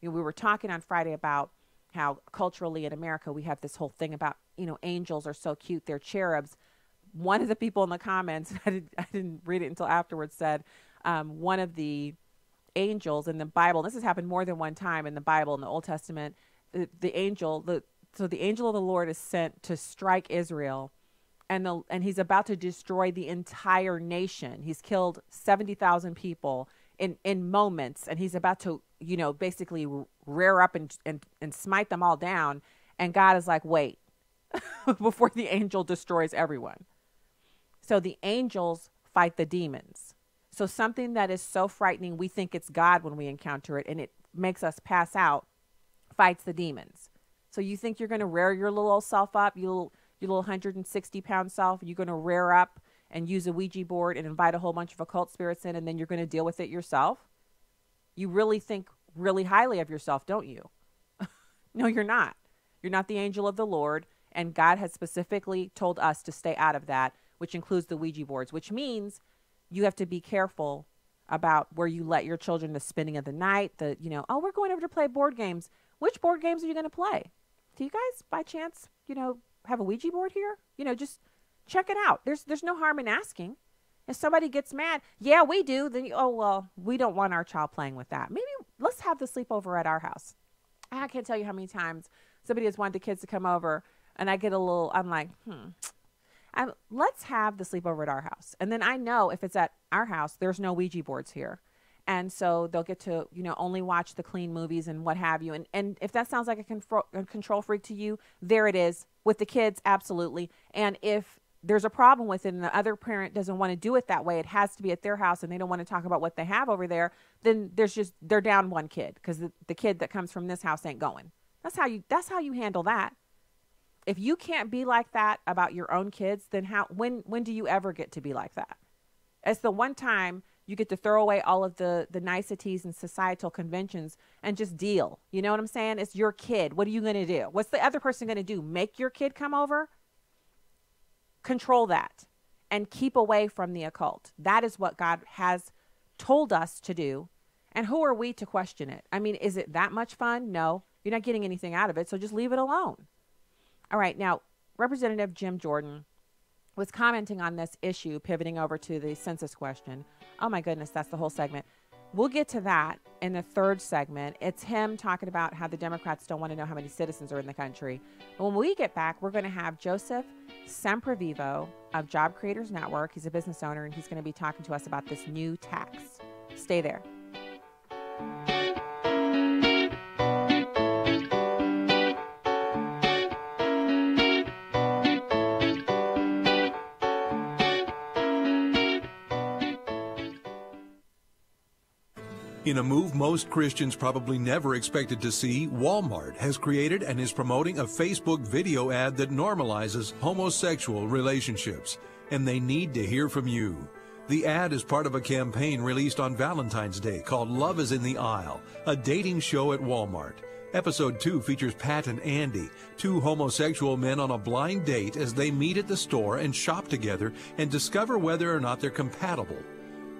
You know, we were talking on Friday about how culturally in America we have this whole thing about, angels are so cute, they're cherubs. One of the people in the comments, I didn't read it until afterwards, said one of the angels in the Bible, this has happened more than one time in the Bible, in the Old Testament, the angel of the Lord is sent to strike Israel, and he's about to destroy the entire nation. He's killed 70,000 people in moments, and he's about to, basically rear up and smite them all down. And God is like, wait, before the angel destroys everyone. So the angels fight the demons. So something that is so frightening, we think it's God when we encounter it, and it makes us pass out, fights the demons. So you think you're going to rear your little old self up, your little 160-pound self, you're going to rear up and use a Ouija board and invite a whole bunch of occult spirits in, and then you're going to deal with it yourself? You really think really highly of yourself, don't you? No, you're not. You're not the angel of the Lord, and God has specifically told us to stay out of that, which includes the Ouija boards, which means you have to be careful about where you let your children, the spending of the night, oh, we're going over to play board games. Which board games are you going to play? Do you guys, by chance, have a Ouija board here? Just check it out. There's no harm in asking. If somebody gets mad, yeah, we do, then, we don't want our child playing with that. Maybe let's have the sleepover at our house. I can't tell you how many times somebody has wanted the kids to come over, and I get I'm like, let's have the sleepover at our house. And then I know if it's at our house, there's no Ouija boards here. And so they'll get to, only watch the clean movies and what have you. And if that sounds like a control freak to you, there it is. With the kids, absolutely. And if there's a problem with it and the other parent doesn't want to do it that way, it has to be at their house and they don't want to talk about what they have over there, then they're down one kid because the kid that comes from this house ain't going. That's how you handle that. If you can't be like that about your own kids, then when do you ever get to be like that? It's the one time you get to throw away all of the niceties and societal conventions and just deal. You know what I'm saying? It's your kid. What are you going to do? What's the other person going to do? Make your kid come over? Control that and keep away from the occult. That is what God has told us to do. And who are we to question it? I mean, is it that much fun? No, you're not getting anything out of it. So just leave it alone. All right. Now, Representative Jim Jordan was commenting on this issue, pivoting over to the census question. Oh my goodness, that's the whole segment. We'll get to that in the third segment. It's him talking about how the Democrats don't want to know how many citizens are in the country. But when we get back, we're going to have Joseph Semprevivo of Job Creators Network. He's a business owner, and he's going to be talking to us about this new tax. Stay there. In a move most Christians probably never expected to see, Walmart has created and is promoting a Facebook video ad that normalizes homosexual relationships. And they need to hear from you. The ad is part of a campaign released on Valentine's Day called Love is in the Aisle, a dating show at Walmart. Episode 2 features Pat and Andy, two homosexual men on a blind date as they meet at the store and shop together and discover whether or not they're compatible.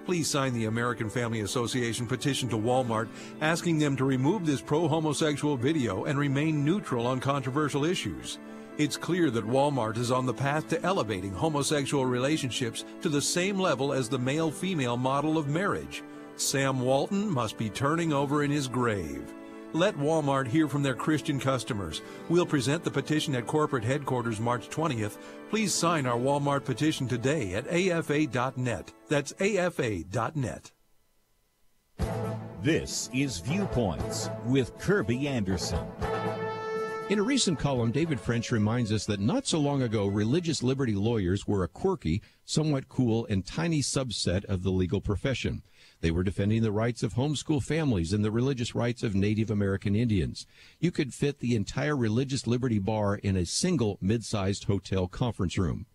Please sign the American Family Association petition to Walmart asking them to remove this pro-homosexual video and remain neutral on controversial issues. It's clear that Walmart is on the path to elevating homosexual relationships to the same level as the male-female model of marriage. Sam Walton must be turning over in his grave. Let Walmart hear from their Christian customers. We'll present the petition at corporate headquarters March 20th. Please sign our Walmart petition today at afa.net. That's afa.net. This is Viewpoints with Kirby Anderson. In a recent column, David French reminds us that not so long ago, religious liberty lawyers were a quirky, somewhat cool, and tiny subset of the legal profession. They were defending the rights of homeschool families and the religious rights of Native American Indians. You could fit the entire religious liberty bar in a single mid-sized hotel conference room.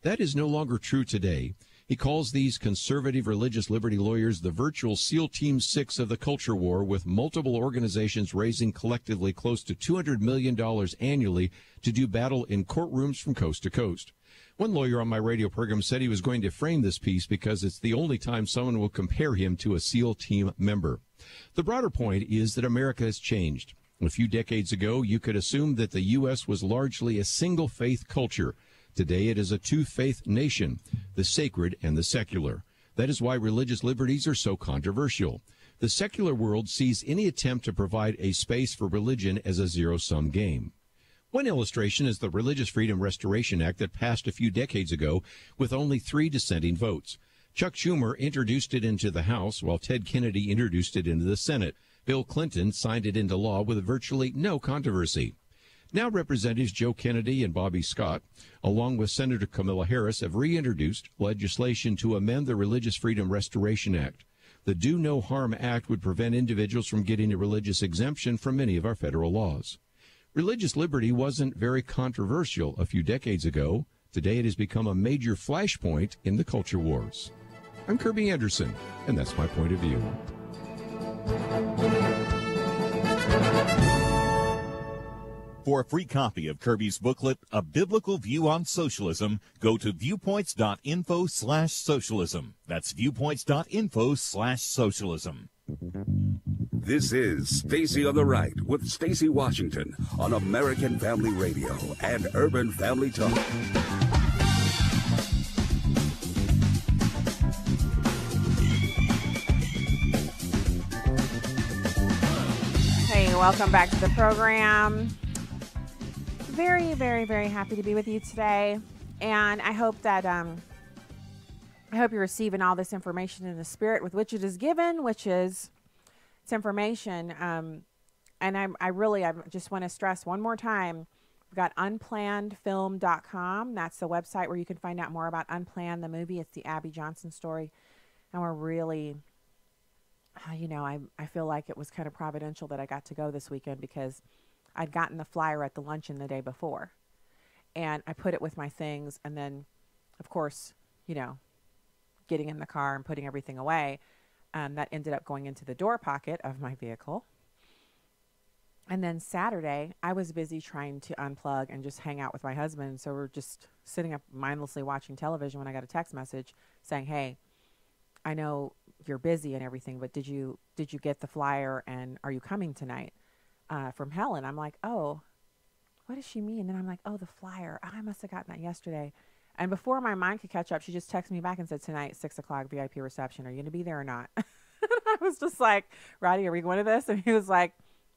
That is no longer true today. He calls these conservative religious liberty lawyers the virtual SEAL Team 6 of the culture war, with multiple organizations raising collectively close to $200 million annually to do battle in courtrooms from coast to coast. One lawyer on my radio program said he was going to frame this piece because it's the only time someone will compare him to a SEAL Team member. The broader point is that America has changed. A few decades ago, you could assume that the U.S. was largely a single-faith culture. Today, it is a two-faith nation, the sacred and the secular. That is why religious liberties are so controversial. The secular world sees any attempt to provide a space for religion as a zero-sum game. One illustration is the Religious Freedom Restoration Act that passed a few decades ago with only 3 dissenting votes. Chuck Schumer introduced it into the House, while Ted Kennedy introduced it into the Senate. Bill Clinton signed it into law with virtually no controversy. Now Representatives Joe Kennedy and Bobby Scott, along with Senator Kamala Harris, have reintroduced legislation to amend the Religious Freedom Restoration Act. The Do No Harm Act would prevent individuals from getting a religious exemption from many of our federal laws. Religious liberty wasn't very controversial a few decades ago. Today it has become a major flashpoint in the culture wars. I'm Kirby Anderson, and that's my point of view. For a free copy of Kirby's booklet, A Biblical View on Socialism, go to viewpoints.info/socialism. That's viewpoints.info/socialism. This is Stacy on the Right with Stacy Washington on American Family Radio and Urban Family Talk. Hey, welcome back to the program. Very, very, very happy to be with you today. And I hope that you're receiving all this information in the spirit with which it is given, which is it's information. And I just want to stress one more time, we've got unplannedfilm.com. That's the website where you can find out more about Unplanned, the movie. It's the Abby Johnson story. And we're really, I feel like it was kind of providential that I got to go this weekend because I'd gotten the flyer at the luncheon the day before. And I put it with my things. And then, of course, getting in the car and putting everything away, that ended up going into the door pocket of my vehicle. And then Saturday, I was busy trying to unplug and just hang out with my husband. So we're just sitting up mindlessly watching television when I got a text message saying, hey, I know you're busy and everything, but did you get the flyer and are you coming tonight? From Helen. I'm like, oh, what does she mean? And then I'm like, oh, the flyer. Oh, I must have gotten that yesterday. And before my mind could catch up, she just texted me back and said, tonight, 6 o'clock, VIP reception. Are you going to be there or not? I was just like, Roddy, are we going to this? And he was like,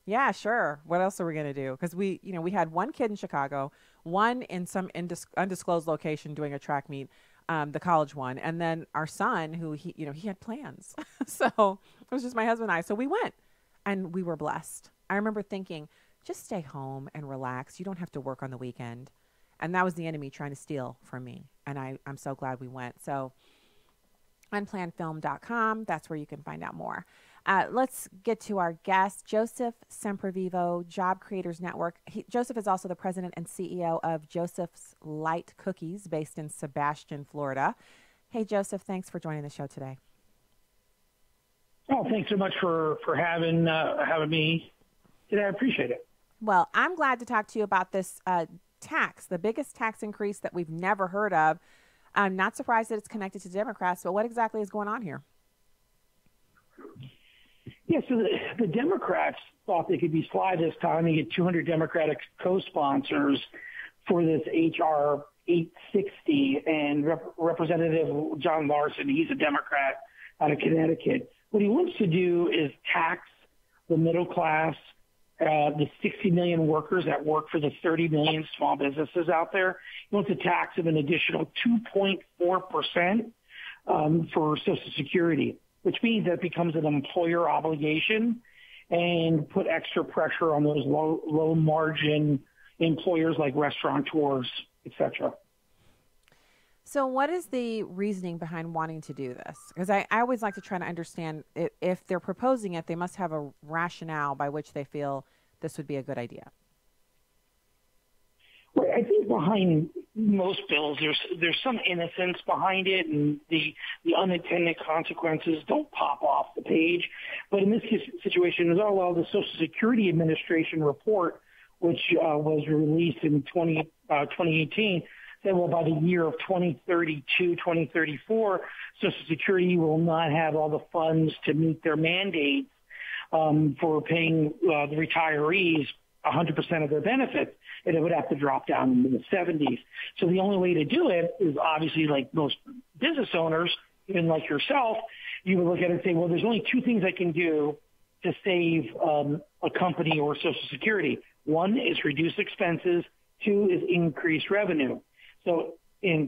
yeah, sure. What else are we going to do? Because we had one kid in Chicago, one in some undisclosed location doing a track meet, the college one. And then our son, who he had plans. So it was just my husband and I. So we went and we were blessed. I remember thinking, just stay home and relax. You don't have to work on the weekend. And that was the enemy trying to steal from me. And I'm so glad we went. So unplannedfilm.com, that's where you can find out more. Let's get to our guest, Joseph Semprevivo, Job Creators Network. Joseph is also the president and CEO of Joseph's Lite Cookies, based in Sebastian, Florida. Hey, Joseph, thanks for joining the show today. Oh, thanks so much for having me today. I appreciate it. Well, I'm glad to talk to you about this tax, the biggest tax increase that we've never heard of. I'm not surprised that it's connected to Democrats, but what exactly is going on here? Yeah, so the Democrats thought they could be sly this time and get 200 Democratic co-sponsors for this H.R. 860. And Representative John Larson, he's a Democrat out of Connecticut. What he wants to do is tax the middle class, the 60 million workers that work for the 30 million small businesses out there. He wants to tax them an additional 2.4% for Social Security, which means that it becomes an employer obligation and put extra pressure on those low margin employers like restaurateurs, et cetera. So what is the reasoning behind wanting to do this? Because I always like to try to understand if they're proposing it, they must have a rationale by which they feel this would be a good idea. Well, I think behind most bills, there's some innocence behind it, and the unintended consequences don't pop off the page. But in this situation, as well, the Social Security Administration report, which was released in 2018, said, well, by the year of 2032, 2034, Social Security will not have all the funds to meet their mandates for paying the retirees 100% of their benefits, and it would have to drop down into the 70s. So the only way to do it is obviously, like most business owners, even like yourself, you would look at it and say, well, there's only two things I can do to save a company or Social Security. One is reduce expenses. Two is increase revenue. So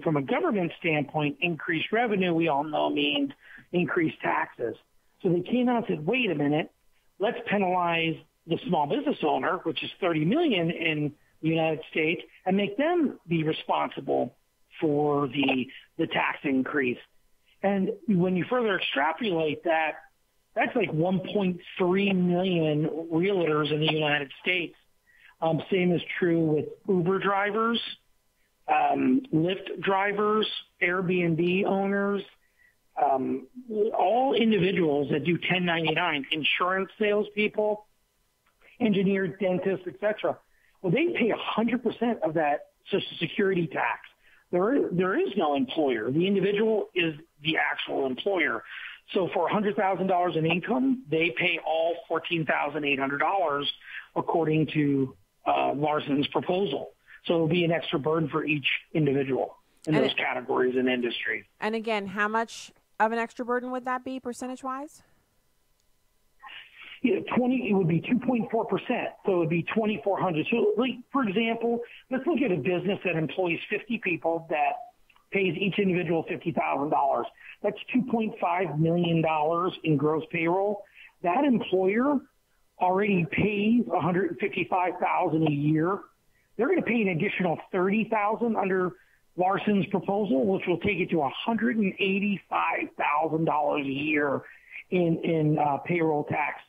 from a government standpoint, increased revenue, we all know, means increased taxes. So they came out and said, wait a minute, let's penalize the small business owner, which is 30 million in the United States, and make them be responsible for the tax increase. And when you further extrapolate that, that's like 1.3 million realtors in the United States. Same is true with Uber drivers, Lyft drivers, Airbnb owners, all individuals that do 1099, insurance salespeople, engineers, dentists, etc. Well, they pay 100% of that Social Security tax. There is no employer. The individual is the actual employer. So for $100,000 in income, they pay all $14,800 according to Larson's proposal. So it'll be an extra burden for each individual in those categories and industries. And again, how much of an extra burden would that be percentage-wise? Yeah, it would be 2.4%. So it would be $2,400. So, like, for example, let's look at a business that employs 50 people that pays each individual $50,000. That's $2.5 million in gross payroll. That employer already pays $155,000 a year. They're going to pay an additional $30,000 under Larson's proposal, which will take it to $185,000 a year in payroll tax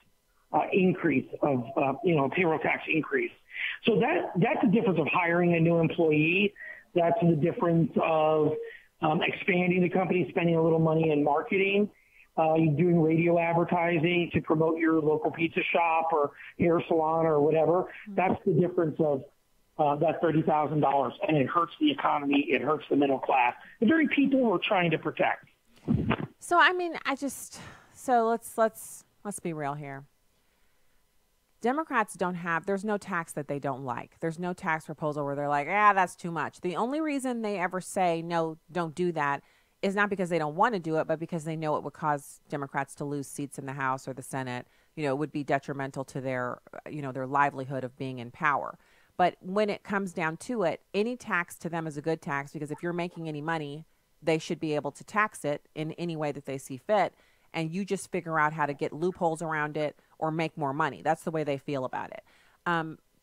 increase of payroll tax increase. So that's the difference of hiring a new employee. That's the difference of expanding the company, spending a little money in marketing. Doing radio advertising to promote your local pizza shop or hair salon or whatever. That's the difference of that $30,000, and it hurts the economy. It hurts the middle class, the very people we're trying to protect. So I mean, let's be real here. Democrats there's no tax that they don't like. There's no tax proposal where they're like, that's too much. The only reason they ever say, no, don't do that is not because they don't want to do it, but because they know it would cause Democrats to lose seats in the House or the Senate. It would be detrimental to their livelihood of being in power. But when it comes down to it, any tax to them is a good tax, because if you're making any money, they should be able to tax it in any way that they see fit. And you just figure out how to get loopholes around it or make more money. That's the way they feel about it.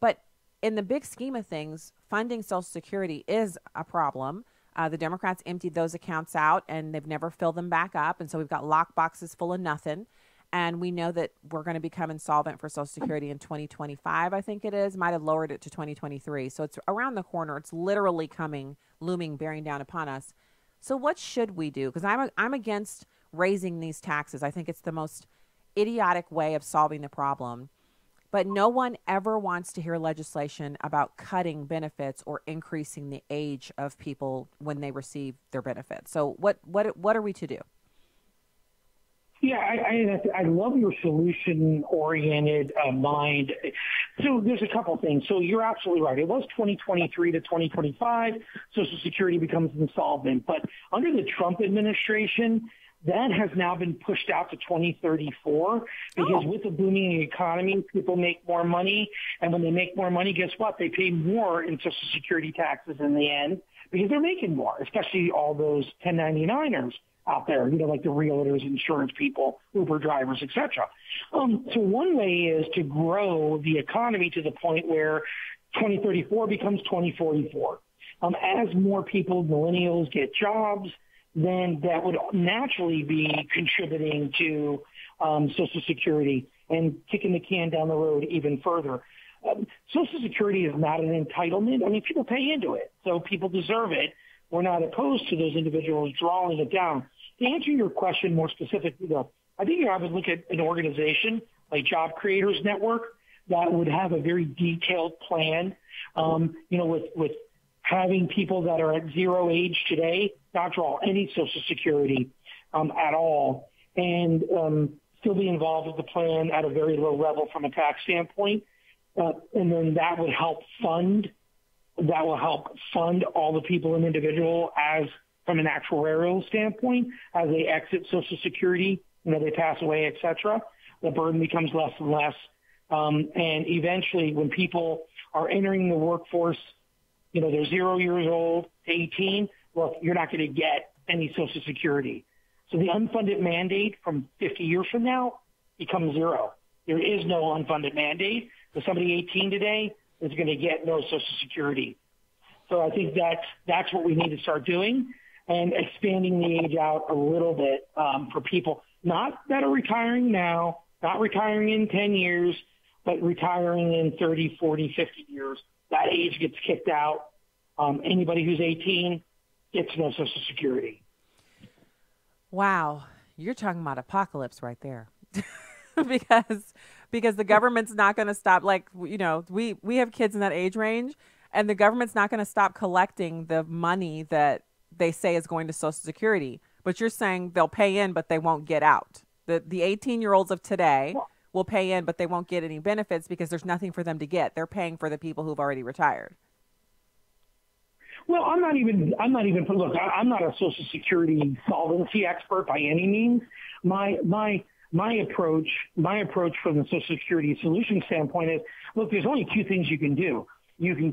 But in the big scheme of things, funding Social Security is a problem. The Democrats emptied those accounts out, and they've never filled them back up. And so we've got lock boxes full of nothing. And we know that we're going to become insolvent for Social Security in 2025, I think it is. Might have lowered it to 2023. So it's around the corner. It's literally looming, bearing down upon us. So what should we do? Because I'm against raising these taxes. I think it's the most idiotic way of solving the problem. But no one ever wants to hear legislation about cutting benefits or increasing the age of people when they receive their benefits. So what are we to do? Yeah, I love your solution-oriented mind. So there's a couple things. So you're absolutely right. It was 2023 to 2025, Social Security becomes insolvent. But under the Trump administration, that has now been pushed out to 2034 because with the booming economy, people make more money. And when they make more money, guess what? They pay more in Social Security taxes in the end because they're making more, especially all those 1099ers out there, like the realtors, insurance people, Uber drivers, etc. So one way is to grow the economy to the point where 2034 becomes 2044. As more people, millennials, get jobs, then that would naturally be contributing to Social Security and kicking the can down the road even further. Social Security is not an entitlement. I mean, people pay into it, so people deserve it. We're not opposed to those individuals drawing it down. To answer your question more specifically, though, I think I would look at an organization like Job Creators Network that would have a very detailed plan, with having people that are at zero age today not draw any Social Security at all, and still be involved with the plan at a very low level from a tax standpoint. And then that will help fund all the people and individual as from an actuarial standpoint as they exit Social Security, they pass away, et cetera. The burden becomes less and less. And eventually when people are entering the workforce, they're 0 years old to 18, look, you're not going to get any Social Security. So the unfunded mandate from 50 years from now becomes zero. There is no unfunded mandate. So somebody 18 today is going to get no Social Security. So I think that's what we need to start doing, and expanding the age out a little bit for people, not that are retiring now, not retiring in 10 years, but retiring in 30, 40, 50 years. That age gets kicked out. Anybody who's 18 gets no Social Security. Wow. You're talking about apocalypse right there. because the government's not going to stop. We have kids in that age range, and the government's not going to stop collecting the money that they say is going to Social Security. But you're saying they'll pay in, but they won't get out. The 18-year-olds of today will pay in, but they won't get any benefits because there's nothing for them to get. They're paying for the people who've already retired. Well, I'm not even, look, I'm not a Social Security solvency expert by any means. My approach from the Social Security solution standpoint is, look, there's only two things you can do. You can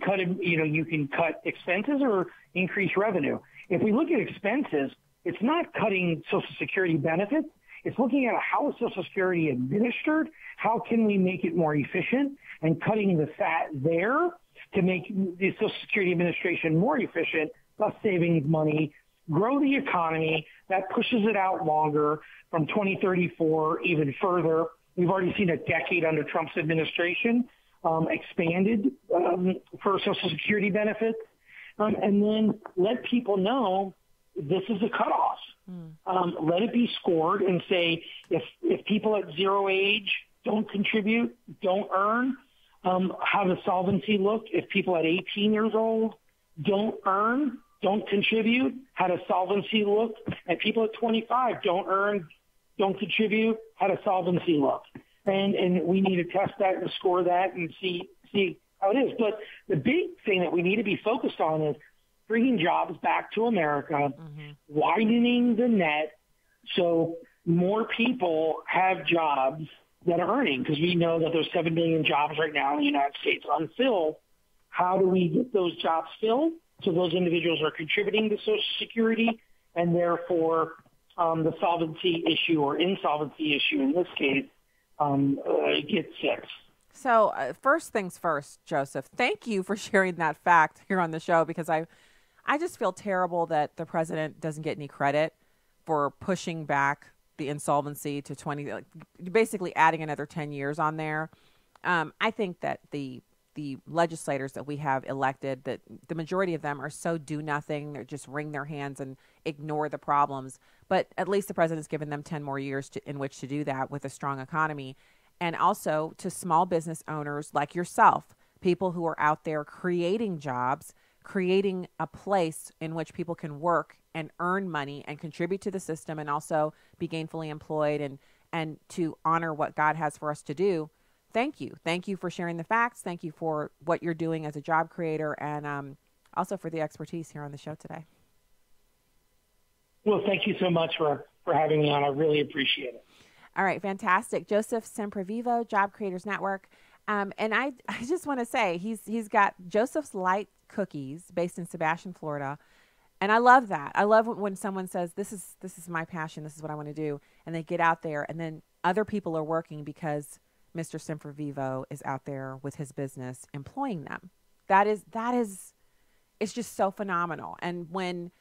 cut expenses or increase revenue. If we look at expenses, it's not cutting Social Security benefits. It's looking at how is Social Security administered, how can we make it more efficient, and cutting the fat there to make the Social Security administration more efficient, thus saving money, grow the economy. That pushes it out longer from 2034 even further. We've already seen a decade under Trump's administration expanded for Social Security benefits. And then let people know this is a cutoff. Let it be scored and say if people at zero age don't contribute, don't earn, how does solvency look? If people at 18 years old don't earn, don't contribute, how does solvency look? And people at 25 don't earn, don't contribute, how does solvency look? And we need to test that and score that and see how it is. But the big thing that we need to be focused on is bringing jobs back to America, widening the net so more people have jobs that are earning, because we know that there's 7 million jobs right now in the United States unfilled. How do we get those jobs filled so those individuals are contributing to Social Security, and therefore the solvency issue or insolvency issue in this case gets fixed? So first things first, Joseph, thank you for sharing that fact here on the show, because I just feel terrible that the president doesn't get any credit for pushing back the insolvency to 20, basically adding another 10 years on there. I think that the legislators that we have elected, that the majority of them are so do nothing, they just wring their hands and ignore the problems. But at least the president's given them 10 more years in which to do that with a strong economy. And also to small business owners like yourself, people who are out there creating jobs, creating a place in which people can work and earn money and contribute to the system and also be gainfully employed and to honor what God has for us to do. Thank you. Thank you for sharing the facts. Thank you for what you're doing as a job creator and also for the expertise here on the show today. Well, thank you so much for having me on. I really appreciate it. All right, fantastic. Joseph Semprevivo, Job Creators Network. And I just want to say he's got Joseph's Lite cookies based in Sebastian, Florida. And I love that. I love when someone says, this is my passion. This is what I want to do. And they get out there and then other people are working because Mr. Semprevivo is out there with his business employing them. That is, it's just so phenomenal. And when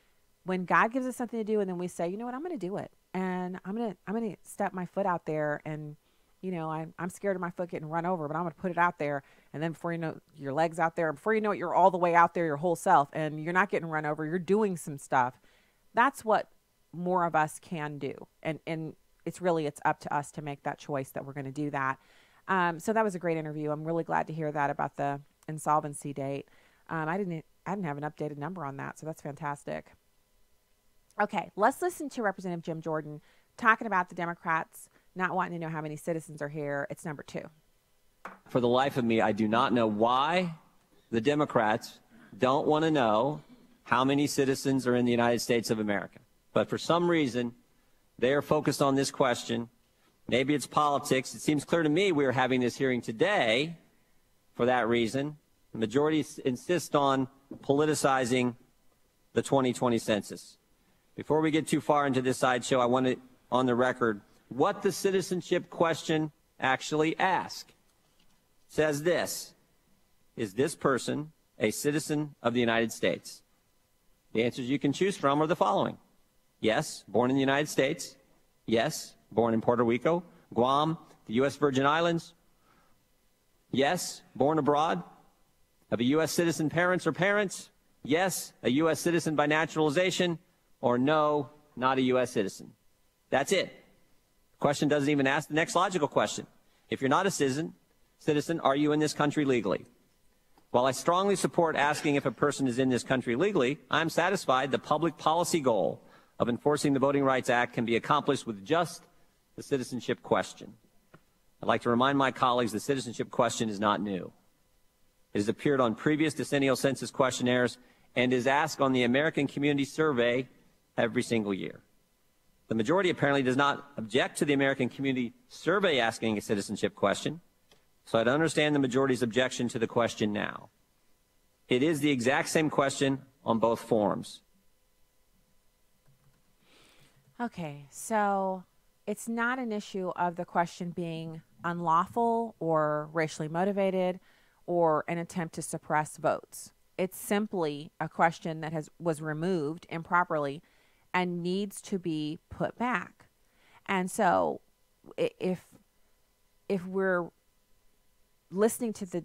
God gives us something to do and then we say, you know what, I'm going to do it. And I'm going to step my foot out there and, you know, I'm scared of my foot getting run over, but I'm going to put it out there. And then before you know, your leg's out there. And before you know it, you're all the way out there, your whole self. And you're not getting run over. You're doing some stuff. That's what more of us can do. And it's up to us to make that choice that we're going to do that. So that was a great interview. I'm really glad to hear that about the insolvency date. I didn't have an updated number on that. So that's fantastic. Okay, let's listen to Representative Jim Jordan talking about the Democrats not wanting to know how many citizens are here. It's number 2. For the life of me, I do not know why the Democrats don't want to know how many citizens are in the United States of America. But for some reason, they are focused on this question. Maybe it's politics. It seems clear to me we are having this hearing today for that reason. The majority insists on politicizing the 2020 census. Before we get too far into this sideshow, I want to, on the record, what the citizenship question actually asks. It says this: is this person a citizen of the United States? The answers you can choose from are the following. Yes, born in the United States. Yes, born in Puerto Rico, Guam, the U.S. Virgin Islands. Yes, born abroad. Of a U.S. citizen parents or parents. Yes, a U.S. citizen by naturalization. Or no, not a U.S. citizen. That's it. The question doesn't even ask the next logical question. If you're not a citizen, are you in this country legally? While I strongly support asking if a person is in this country legally, I'm satisfied the public policy goal of enforcing the Voting Rights Act can be accomplished with just the citizenship question. I'd like to remind my colleagues the citizenship question is not new. It has appeared on previous decennial census questionnaires and is asked on the American Community Survey every single year. The majority apparently does not object to the American Community Survey asking a citizenship question, so I'd understand the majority's objection to the question now. It is the exact same question on both forms. Okay, so it's not an issue of the question being unlawful or racially motivated or an attempt to suppress votes. It's simply a question that was removed improperly and needs to be put back. And so if we're listening to the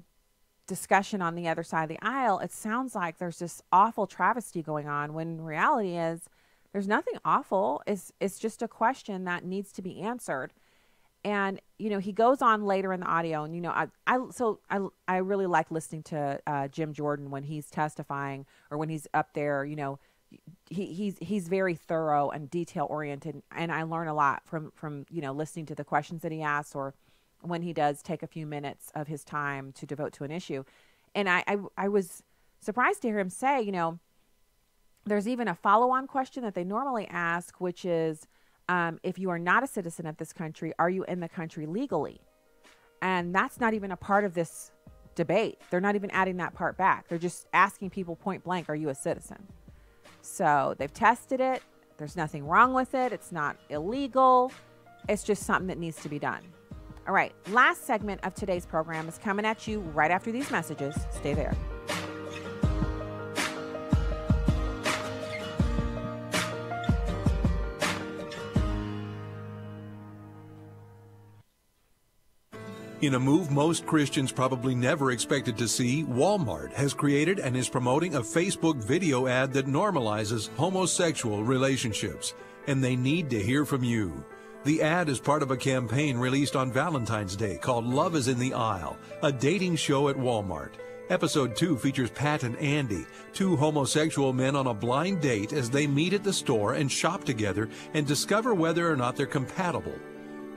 discussion on the other side of the aisle, it sounds like there's this awful travesty going on when reality is there's nothing awful. It's just a question that needs to be answered. And, you know, he goes on later in the audio and, you know, I really like listening to Jim Jordan when he's testifying or when he's up there. You know, he's very thorough and detail oriented, and I learn a lot from you know, listening to the questions that he asks or when he does take a few minutes of his time to devote to an issue. And I was surprised to hear him say, you know, there's even a follow-on question that they normally ask, which is, if you are not a citizen of this country, are you in the country legally? And that's not even a part of this debate. They're not even adding that part back. They're just asking people point blank, are you a citizen? So they've tested it. There's nothing wrong with it. It's not illegal. It's just something that needs to be done. All right, last segment of today's program is coming at you right after these messages. Stay there. In a move most Christians probably never expected to see, Walmart has created and is promoting a Facebook video ad that normalizes homosexual relationships. And they need to hear from you. The ad is part of a campaign released on Valentine's Day called Love is in the Aisle, a dating show at Walmart. Episode 2 features Pat and Andy, two homosexual men on a blind date as they meet at the store and shop together and discover whether or not they're compatible.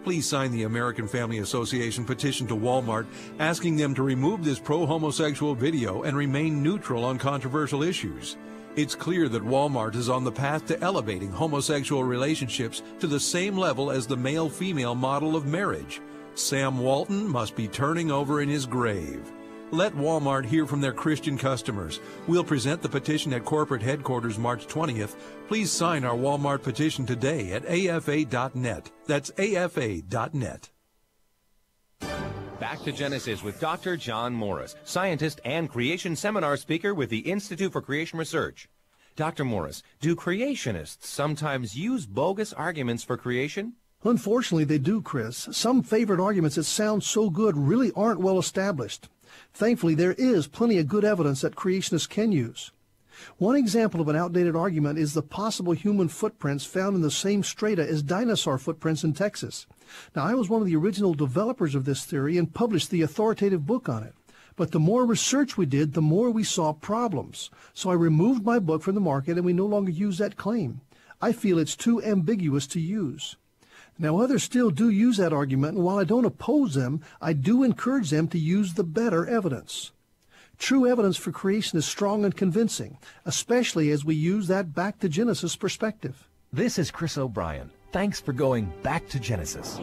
Please sign the American Family Association petition to Walmart asking them to remove this pro-homosexual video and remain neutral on controversial issues. It's clear that Walmart is on the path to elevating homosexual relationships to the same level as the male-female model of marriage. Sam Walton must be turning over in his grave. Let Walmart hear from their Christian customers. We'll present the petition at corporate headquarters March 20th. Please sign our Walmart petition today at afa.net. That's afa.net. Back to Genesis with Dr. John Morris, scientist and creation seminar speaker with the Institute for Creation Research. Dr. Morris, do creationists sometimes use bogus arguments for creation? Unfortunately, they do, Chris. Some favorite arguments that sound so good really aren't well established. Thankfully, there is plenty of good evidence that creationists can use. One example of an outdated argument is the possible human footprints found in the same strata as dinosaur footprints in Texas. Now, I was one of the original developers of this theory and published the authoritative book on it. But the more research we did, the more we saw problems. So I removed my book from the market and we no longer use that claim. I feel it's too ambiguous to use. Now, others still do use that argument, and while I don't oppose them, I do encourage them to use the better evidence. True evidence for creation is strong and convincing, especially as we use that back to Genesis perspective. This is Chris O'Brien. Thanks for going back to Genesis.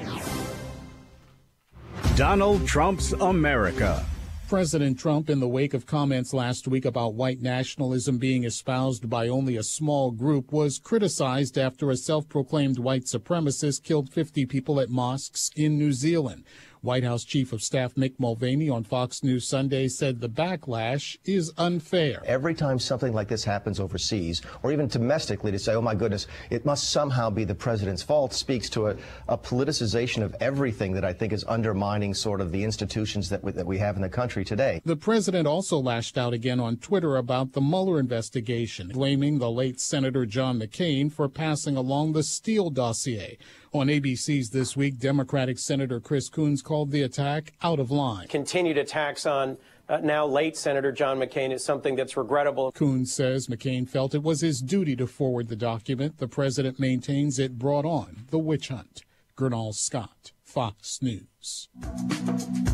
Donald Trump's America. President Trump, in the wake of comments last week about white nationalism being espoused by only a small group, was criticized after a self-proclaimed white supremacist killed 50 people at mosques in New Zealand. White House Chief of Staff Mick Mulvaney on Fox News Sunday said the backlash is unfair. Every time something like this happens overseas, or even domestically, to say, oh my goodness, it must somehow be the president's fault, speaks to a politicization of everything that I think is undermining sort of the institutions that we have in the country today. The president also lashed out again on Twitter about the Mueller investigation, blaming the late Senator John McCain for passing along the Steele dossier. On ABC's This Week, Democratic Senator Chris Coons called the attack out of line. Continued attacks on now late Senator John McCain is something that's regrettable. Coons says McCain felt it was his duty to forward the document. The president maintains it brought on the witch hunt. Gernal Scott, Fox News.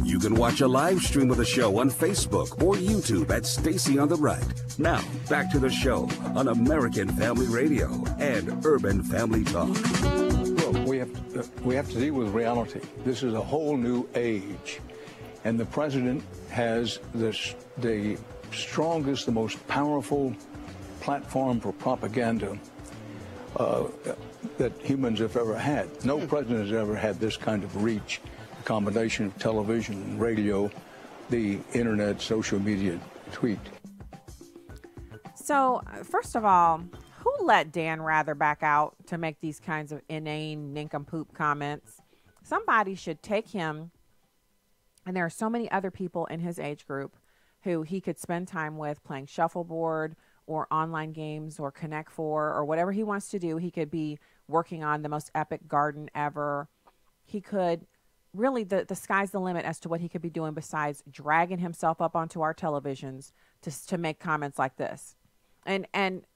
You can watch a live stream of the show on Facebook or YouTube at Stacy on the Right. Now, back to the show on American Family Radio and Urban Family Talk. We have to deal with reality. This is a whole new age, and the president has the strongest, the most powerful platform for propaganda that humans have ever had. No president has ever had this kind of reach, a combination of television, radio, the internet, social media, tweet. So, first of all, who let Dan Rather back out to make these kinds of inane, nincompoop comments? Somebody should take him, and there are so many other people in his age group who he could spend time with playing shuffleboard or online games or Connect 4 or whatever he wants to do. He could be working on the most epic garden ever. He could really, the sky's the limit as to what he could be doing besides dragging himself up onto our televisions to make comments like this. And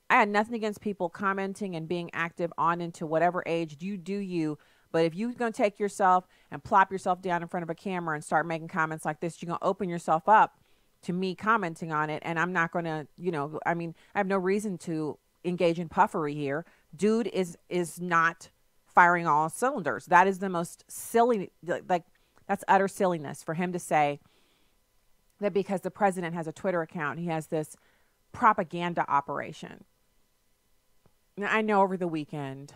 I had nothing against people commenting and being active on into whatever age you do you. But if you're going to take yourself and plop yourself down in front of a camera and start making comments like this, you're going to open yourself up to me commenting on it. And I'm not going to, I have no reason to engage in puffery here. Dude is not firing all cylinders. That is the most silly, that's utter silliness for him to say that because the president has a Twitter account, he has this propaganda operation. Now, I know over the weekend,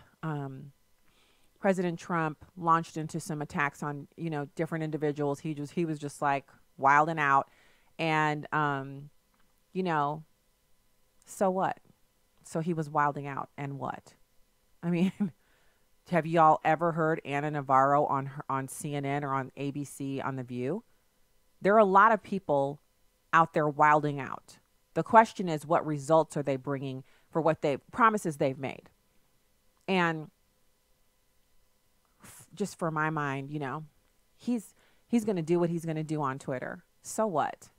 President Trump launched into some attacks on, different individuals. He was just like wilding out. And, so what? So he was wilding out, and what? I mean, have y'all ever heard Ana Navarro on CNN or on ABC on The View? There are a lot of people out there wilding out. The question is, what results are they bringing for what promises they've made? And just for my mind, he's going to do what he's going to do on Twitter. So what?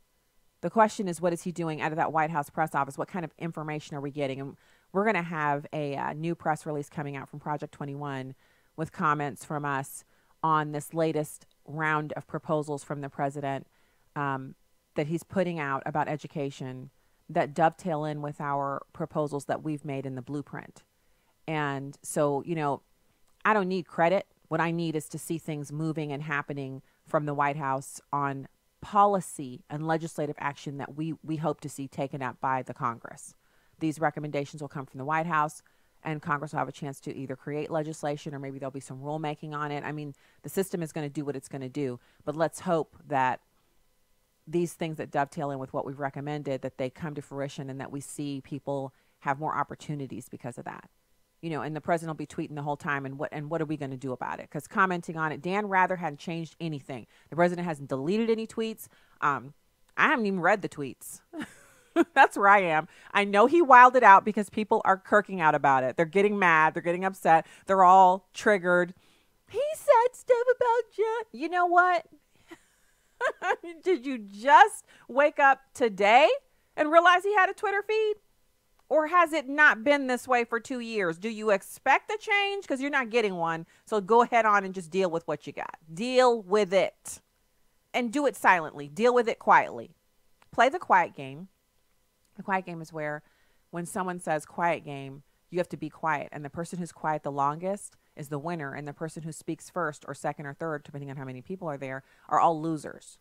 The question is, what is he doing out of that White House press office? What kind of information are we getting? And we're going to have a new press release coming out from Project 21 with comments from us on this latest round of proposals from the president that he's putting out about education that dovetail in with our proposals that we've made in the blueprint. And so, you know, I don't need credit. What I need is to see things moving and happening from the White House on policy and legislative action that we hope to see taken up by the Congress. These recommendations will come from the White House, and Congress will have a chance to either create legislation or maybe there'll be some rulemaking on it. I mean, the system is going to do what it's going to do, but let's hope that these things that dovetail in with what we've recommended, that they come to fruition and that we see people have more opportunities because of that. You know, and the president will be tweeting the whole time, and what are we going to do about it? Because commenting on it, Dan Rather hadn't changed anything. The president hasn't deleted any tweets. I haven't even read the tweets. That's where I am. I know he wiled it out because people are kirking out about it. They're getting mad. They're getting upset. They're all triggered. He said stuff about John. You know what? Did you just wake up today and realize he had a Twitter feed? Or has it not been this way for 2 years? Do you expect a change? Because you're not getting one. So go ahead on and just deal with what you got. Deal with it. And do it silently. Deal with it quietly. Play the quiet game. The quiet game is where when someone says quiet game, you have to be quiet. And the person who's quiet the longest is the winner. And the person who speaks first or second or third, depending on how many people are there, are all losers.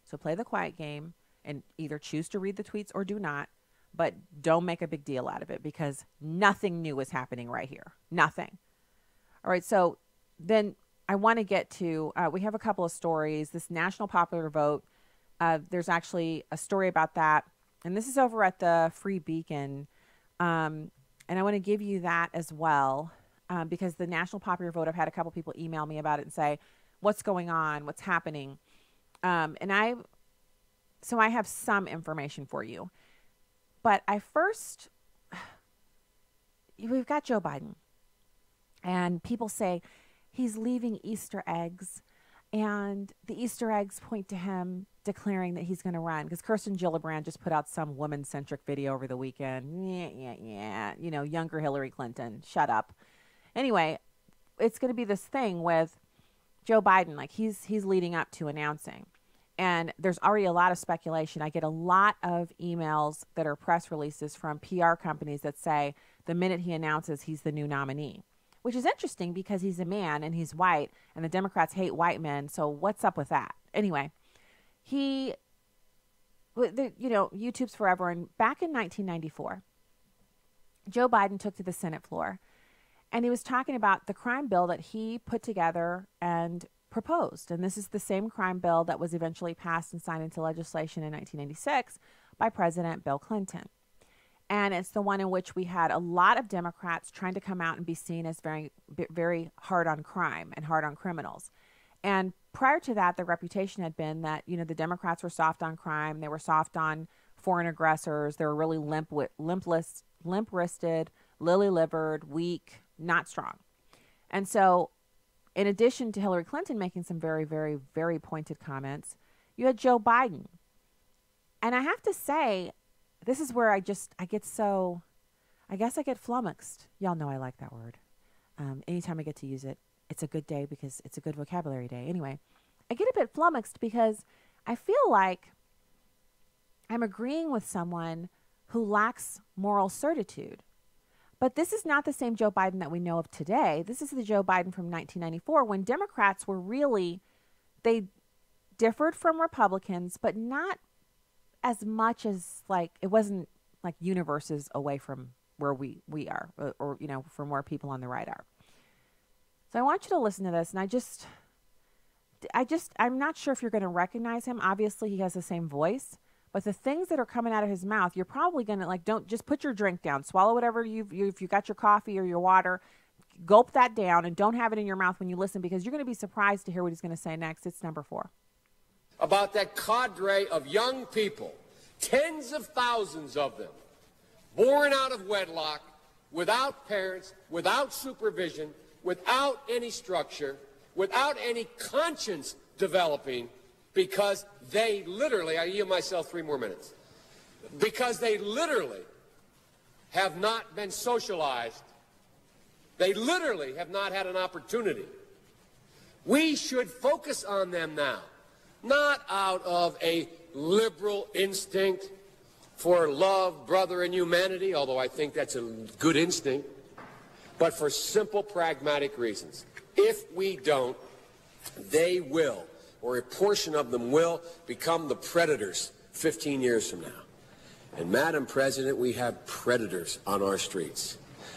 So play the quiet game and either choose to read the tweets or do not. But don't make a big deal out of it because nothing new is happening right here. Nothing. All right. So then I want to get to, we have a couple of stories. This national popular vote, there's actually a story about that. And this is over at the Free Beacon. And I want to give you that as well because the national popular vote, I've had a couple people email me about it and say, what's going on? What's happening? So I have some information for you. But we've got Joe Biden, and people say he's leaving Easter eggs, and the Easter eggs point to him declaring that he's going to run, because Kirsten Gillibrand just put out some woman-centric video over the weekend. Yeah, you know, younger Hillary Clinton. Shut up. Anyway, it's going to be this thing with Joe Biden, like he's leading up to announcing. And there's already a lot of speculation. I get a lot of emails that are press releases from PR companies that say the minute he announces he's the new nominee, which is interesting because he's a man and he's white and the Democrats hate white men. So what's up with that? Anyway, YouTube's forever. And back in 1994, Joe Biden took to the Senate floor and he was talking about the crime bill that he put together and proposed. And this is the same crime bill that was eventually passed and signed into legislation in 1996 by President Bill Clinton. And it's the one in which we had a lot of Democrats trying to come out and be seen as very, very hard on crime and hard on criminals. And prior to that, the reputation had been that, you know, the Democrats were soft on crime. They were soft on foreign aggressors. They were really limp-wristed, lily-livered, weak, not strong. And so in addition to Hillary Clinton making some very, very, very pointed comments, you had Joe Biden. And I have to say, this is where I get flummoxed. Y'all know I like that word. Anytime I get to use it, it's a good day because it's a good vocabulary day. Anyway, I get a bit flummoxed because I feel like I'm agreeing with someone who lacks moral certitude. But this is not the same Joe Biden that we know of today. This is the Joe Biden from 1994 when Democrats were really, they differed from Republicans, but not as much as like, it wasn't like universes away from where we are or, you know, from where people on the right are. So I want you to listen to this. And I'm not sure if you're going to recognize him. Obviously he has the same voice. But the things that are coming out of his mouth, you're probably going to don't just put your drink down, swallow whatever if you got your coffee or your water, gulp that down and don't have it in your mouth when you listen because you're going to be surprised to hear what he's going to say next. It's number 4. About that cadre of young people, tens of thousands of them, born out of wedlock, without parents, without supervision, without any structure, without any conscience developing, because they literally, I yield myself 3 more minutes, because they literally have not been socialized. They literally have not had an opportunity. We should focus on them now, not out of a liberal instinct for love, brother, and humanity, although I think that's a good instinct, but for simple, pragmatic reasons. If we don't, they will, or a portion of them will, become the predators 15 years from now. And, Madam President, we have predators on our streets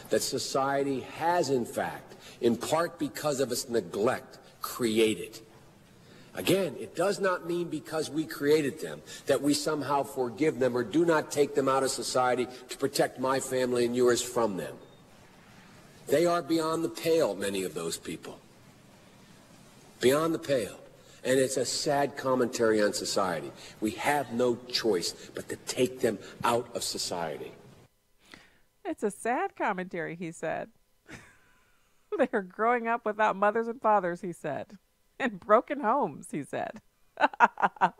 that society has, in fact, in part because of its neglect, created. Again, it does not mean because we created them that we somehow forgive them or do not take them out of society to protect my family and yours from them. They are beyond the pale, many of those people. Beyond the pale. And it's a sad commentary on society. We have no choice but to take them out of society. It's a sad commentary, he said. They're growing up without mothers and fathers, he said. In broken homes, he said. Now,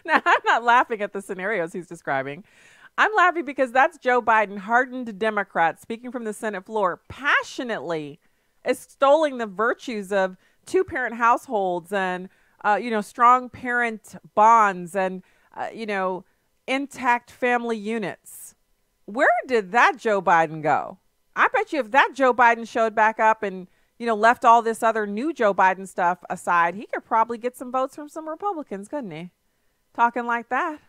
I'm not laughing at the scenarios he's describing. I'm laughing because that's Joe Biden, hardened Democrat, speaking from the Senate floor, passionately extolling the virtues of two-parent households and strong parent bonds and, intact family units. Where did that Joe Biden go? I bet you if that Joe Biden showed back up and, left all this other new Joe Biden stuff aside, he could probably get some votes from some Republicans, couldn't he? Talking like that.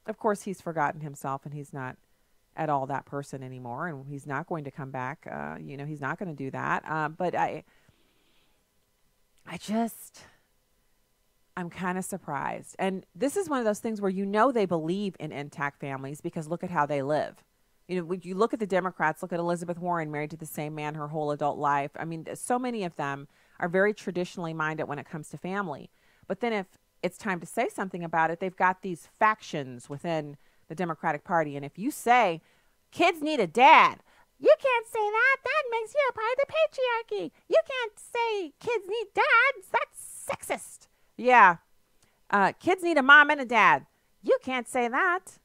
Of course, he's forgotten himself and he's not at all that person anymore. And he's not going to come back. He's not going to do that. But I'm kind of surprised. And this is one of those things where they believe in intact families because look at how they live. When you look at the Democrats, look at Elizabeth Warren, married to the same man her whole adult life. I mean, so many of them are very traditionally minded when it comes to family. But then if it's time to say something about it, they've got these factions within the Democratic Party. And if you say kids need a dad, you can't say that. That makes you a part of the patriarchy. You can't say kids need dads. That's sexist. Yeah. Kids need a mom and a dad. You can't say that.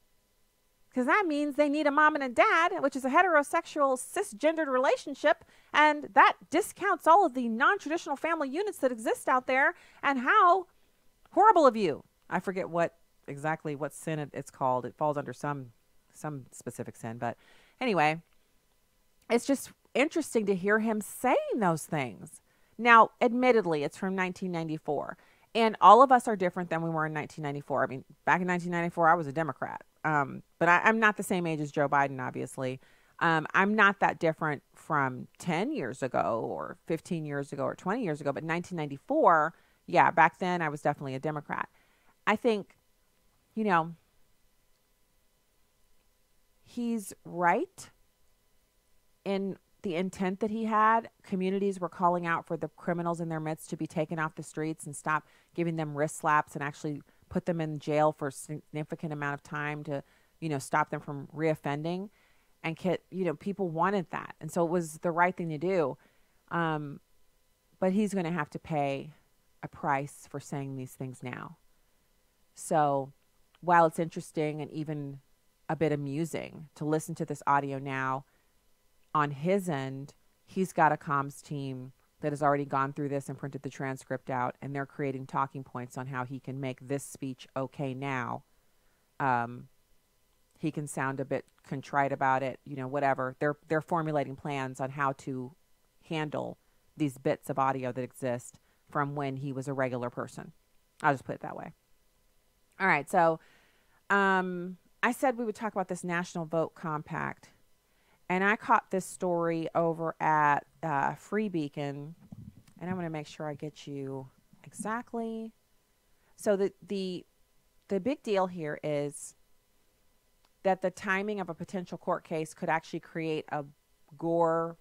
Because that means they need a mom and a dad, which is a heterosexual, cisgendered relationship. And that discounts all of the non-traditional family units that exist out there. And how horrible of you. I forget what sin it's called. It falls under some specific sin. But anyway, it's just interesting to hear him saying those things. Now, admittedly, it's from 1994. And all of us are different than we were in 1994. I mean, back in 1994, I was a Democrat. But I'm not the same age as Joe Biden, obviously. I'm not that different from 10 years ago or 15 years ago or 20 years ago. But 1994, yeah, back then I was definitely a Democrat. I think, he's right in the intent that he had. Communities were calling out for the criminals in their midst to be taken off the streets and stop giving them wrist slaps and actually put them in jail for a significant amount of time to, stop them from reoffending. And, people wanted that. And so it was the right thing to do. But he's going to have to pay a price for saying these things now. So while it's interesting and even a bit amusing to listen to this audio now, on his end, he's got a comms team that has already gone through this and printed the transcript out, and they're creating talking points on how he can make this speech okay now. He can sound a bit contrite about it, whatever. They're formulating plans on how to handle these bits of audio that exist from when he was a regular person. I'll just put it that way. All right, so I said we would talk about this National Vote Compact. And I caught this story over at Free Beacon, and I'm going to make sure I get you exactly. So the big deal here is that the timing of a potential court case could actually create a Gore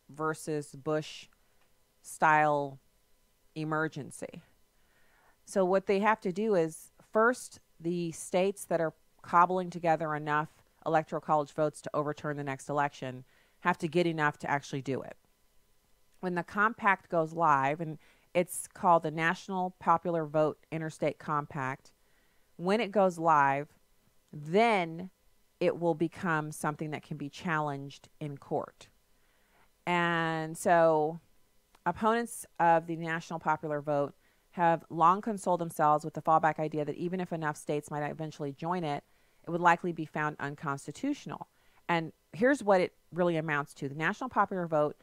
versus Bush style emergency. So what they have to do is first, the states that are cobbling together enough electoral college votes to overturn the next election have to get enough to actually do it. When the compact goes live, and It's called the National Popular Vote Interstate Compact. When it goes live, then it will become something that can be challenged in court. And so opponents of the National Popular Vote have long consoled themselves with the fallback idea that even if enough states might eventually join it, it would likely be found unconstitutional. And here's what it really amounts to. The National Popular Vote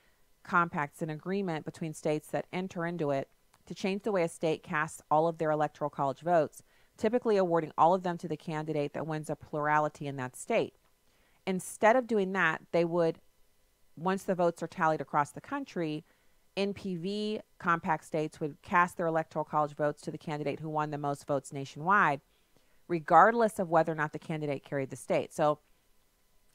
Compact is an agreement between states that enter into it to change the way a state casts all of their electoral college votes, typically awarding all of them to the candidate that wins a plurality in that state. Instead of doing that, they would, once the votes are tallied across the country, NPV compact states would cast their electoral college votes to the candidate who won the most votes nationwide, regardless of whether or not the candidate carried the state. So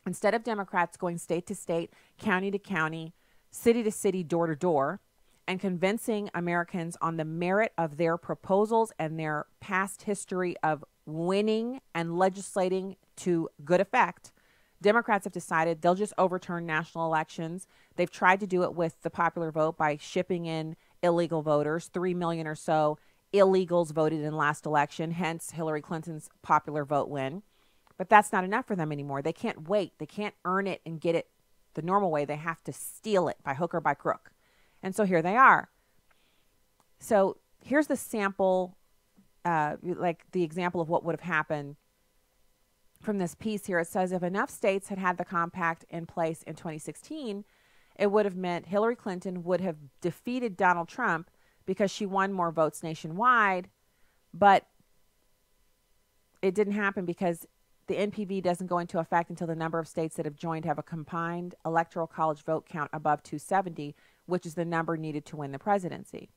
instead of Democrats going state to state, county to county, city to city, door to door, and convincing Americans on the merit of their proposals and their past history of winning and legislating to good effect, Democrats have decided they'll just overturn national elections. They've tried to do it with the popular vote by shipping in illegal voters. 3 million or so illegals voted in last election, hence Hillary Clinton's popular vote win. But that's not enough for them anymore. They can't wait. They can't earn it and get it the normal way. They have to steal it by hook or by crook. And so here they are. So here's the sample, like the example of what would have happened from this piece here. It says if enough states had had the compact in place in 2016, it would have meant Hillary Clinton would have defeated Donald Trump because she won more votes nationwide. But it didn't happen because the NPV doesn't go into effect until the number of states that have joined have a combined electoral college vote count above 270, which is the number needed to win the presidency.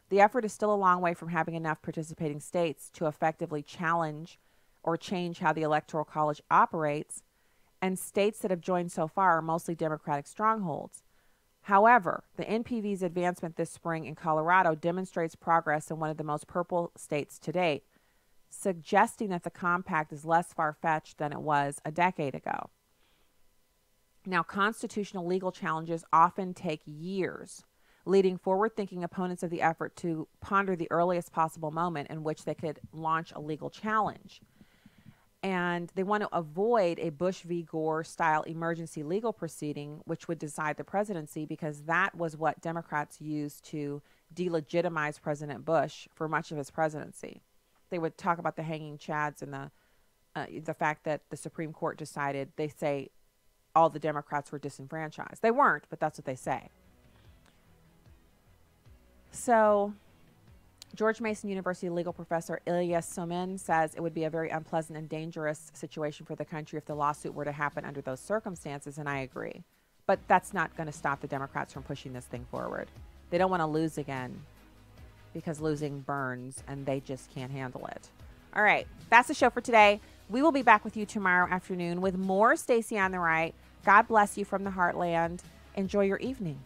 The effort is still a long way from having enough participating states to effectively challenge or change how the Electoral College operates, and states that have joined so far are mostly Democratic strongholds. However, the NPV's advancement this spring in Colorado demonstrates progress in one of the most purple states to date, suggesting that the compact is less far-fetched than it was a decade ago. Now, constitutional legal challenges often take years, leading forward-thinking opponents of the effort to ponder the earliest possible moment in which they could launch a legal challenge. And they want to avoid a Bush v. Gore style emergency legal proceeding, which would decide the presidency, because that was what Democrats used to delegitimize President Bush for much of his presidency. They would talk about the hanging chads and the fact that the Supreme Court decided, they say all the Democrats were disenfranchised. They weren't, but that's what they say. So George Mason University legal professor Ilyas Somin says it would be a very unpleasant and dangerous situation for the country if the lawsuit were to happen under those circumstances, and I agree. But that's not going to stop the Democrats from pushing this thing forward. They don't want to lose again because losing burns, and they just can't handle it. All right, that's the show for today. We will be back with you tomorrow afternoon with more Stacy on the Right. God bless you from the Heartland. Enjoy your evening.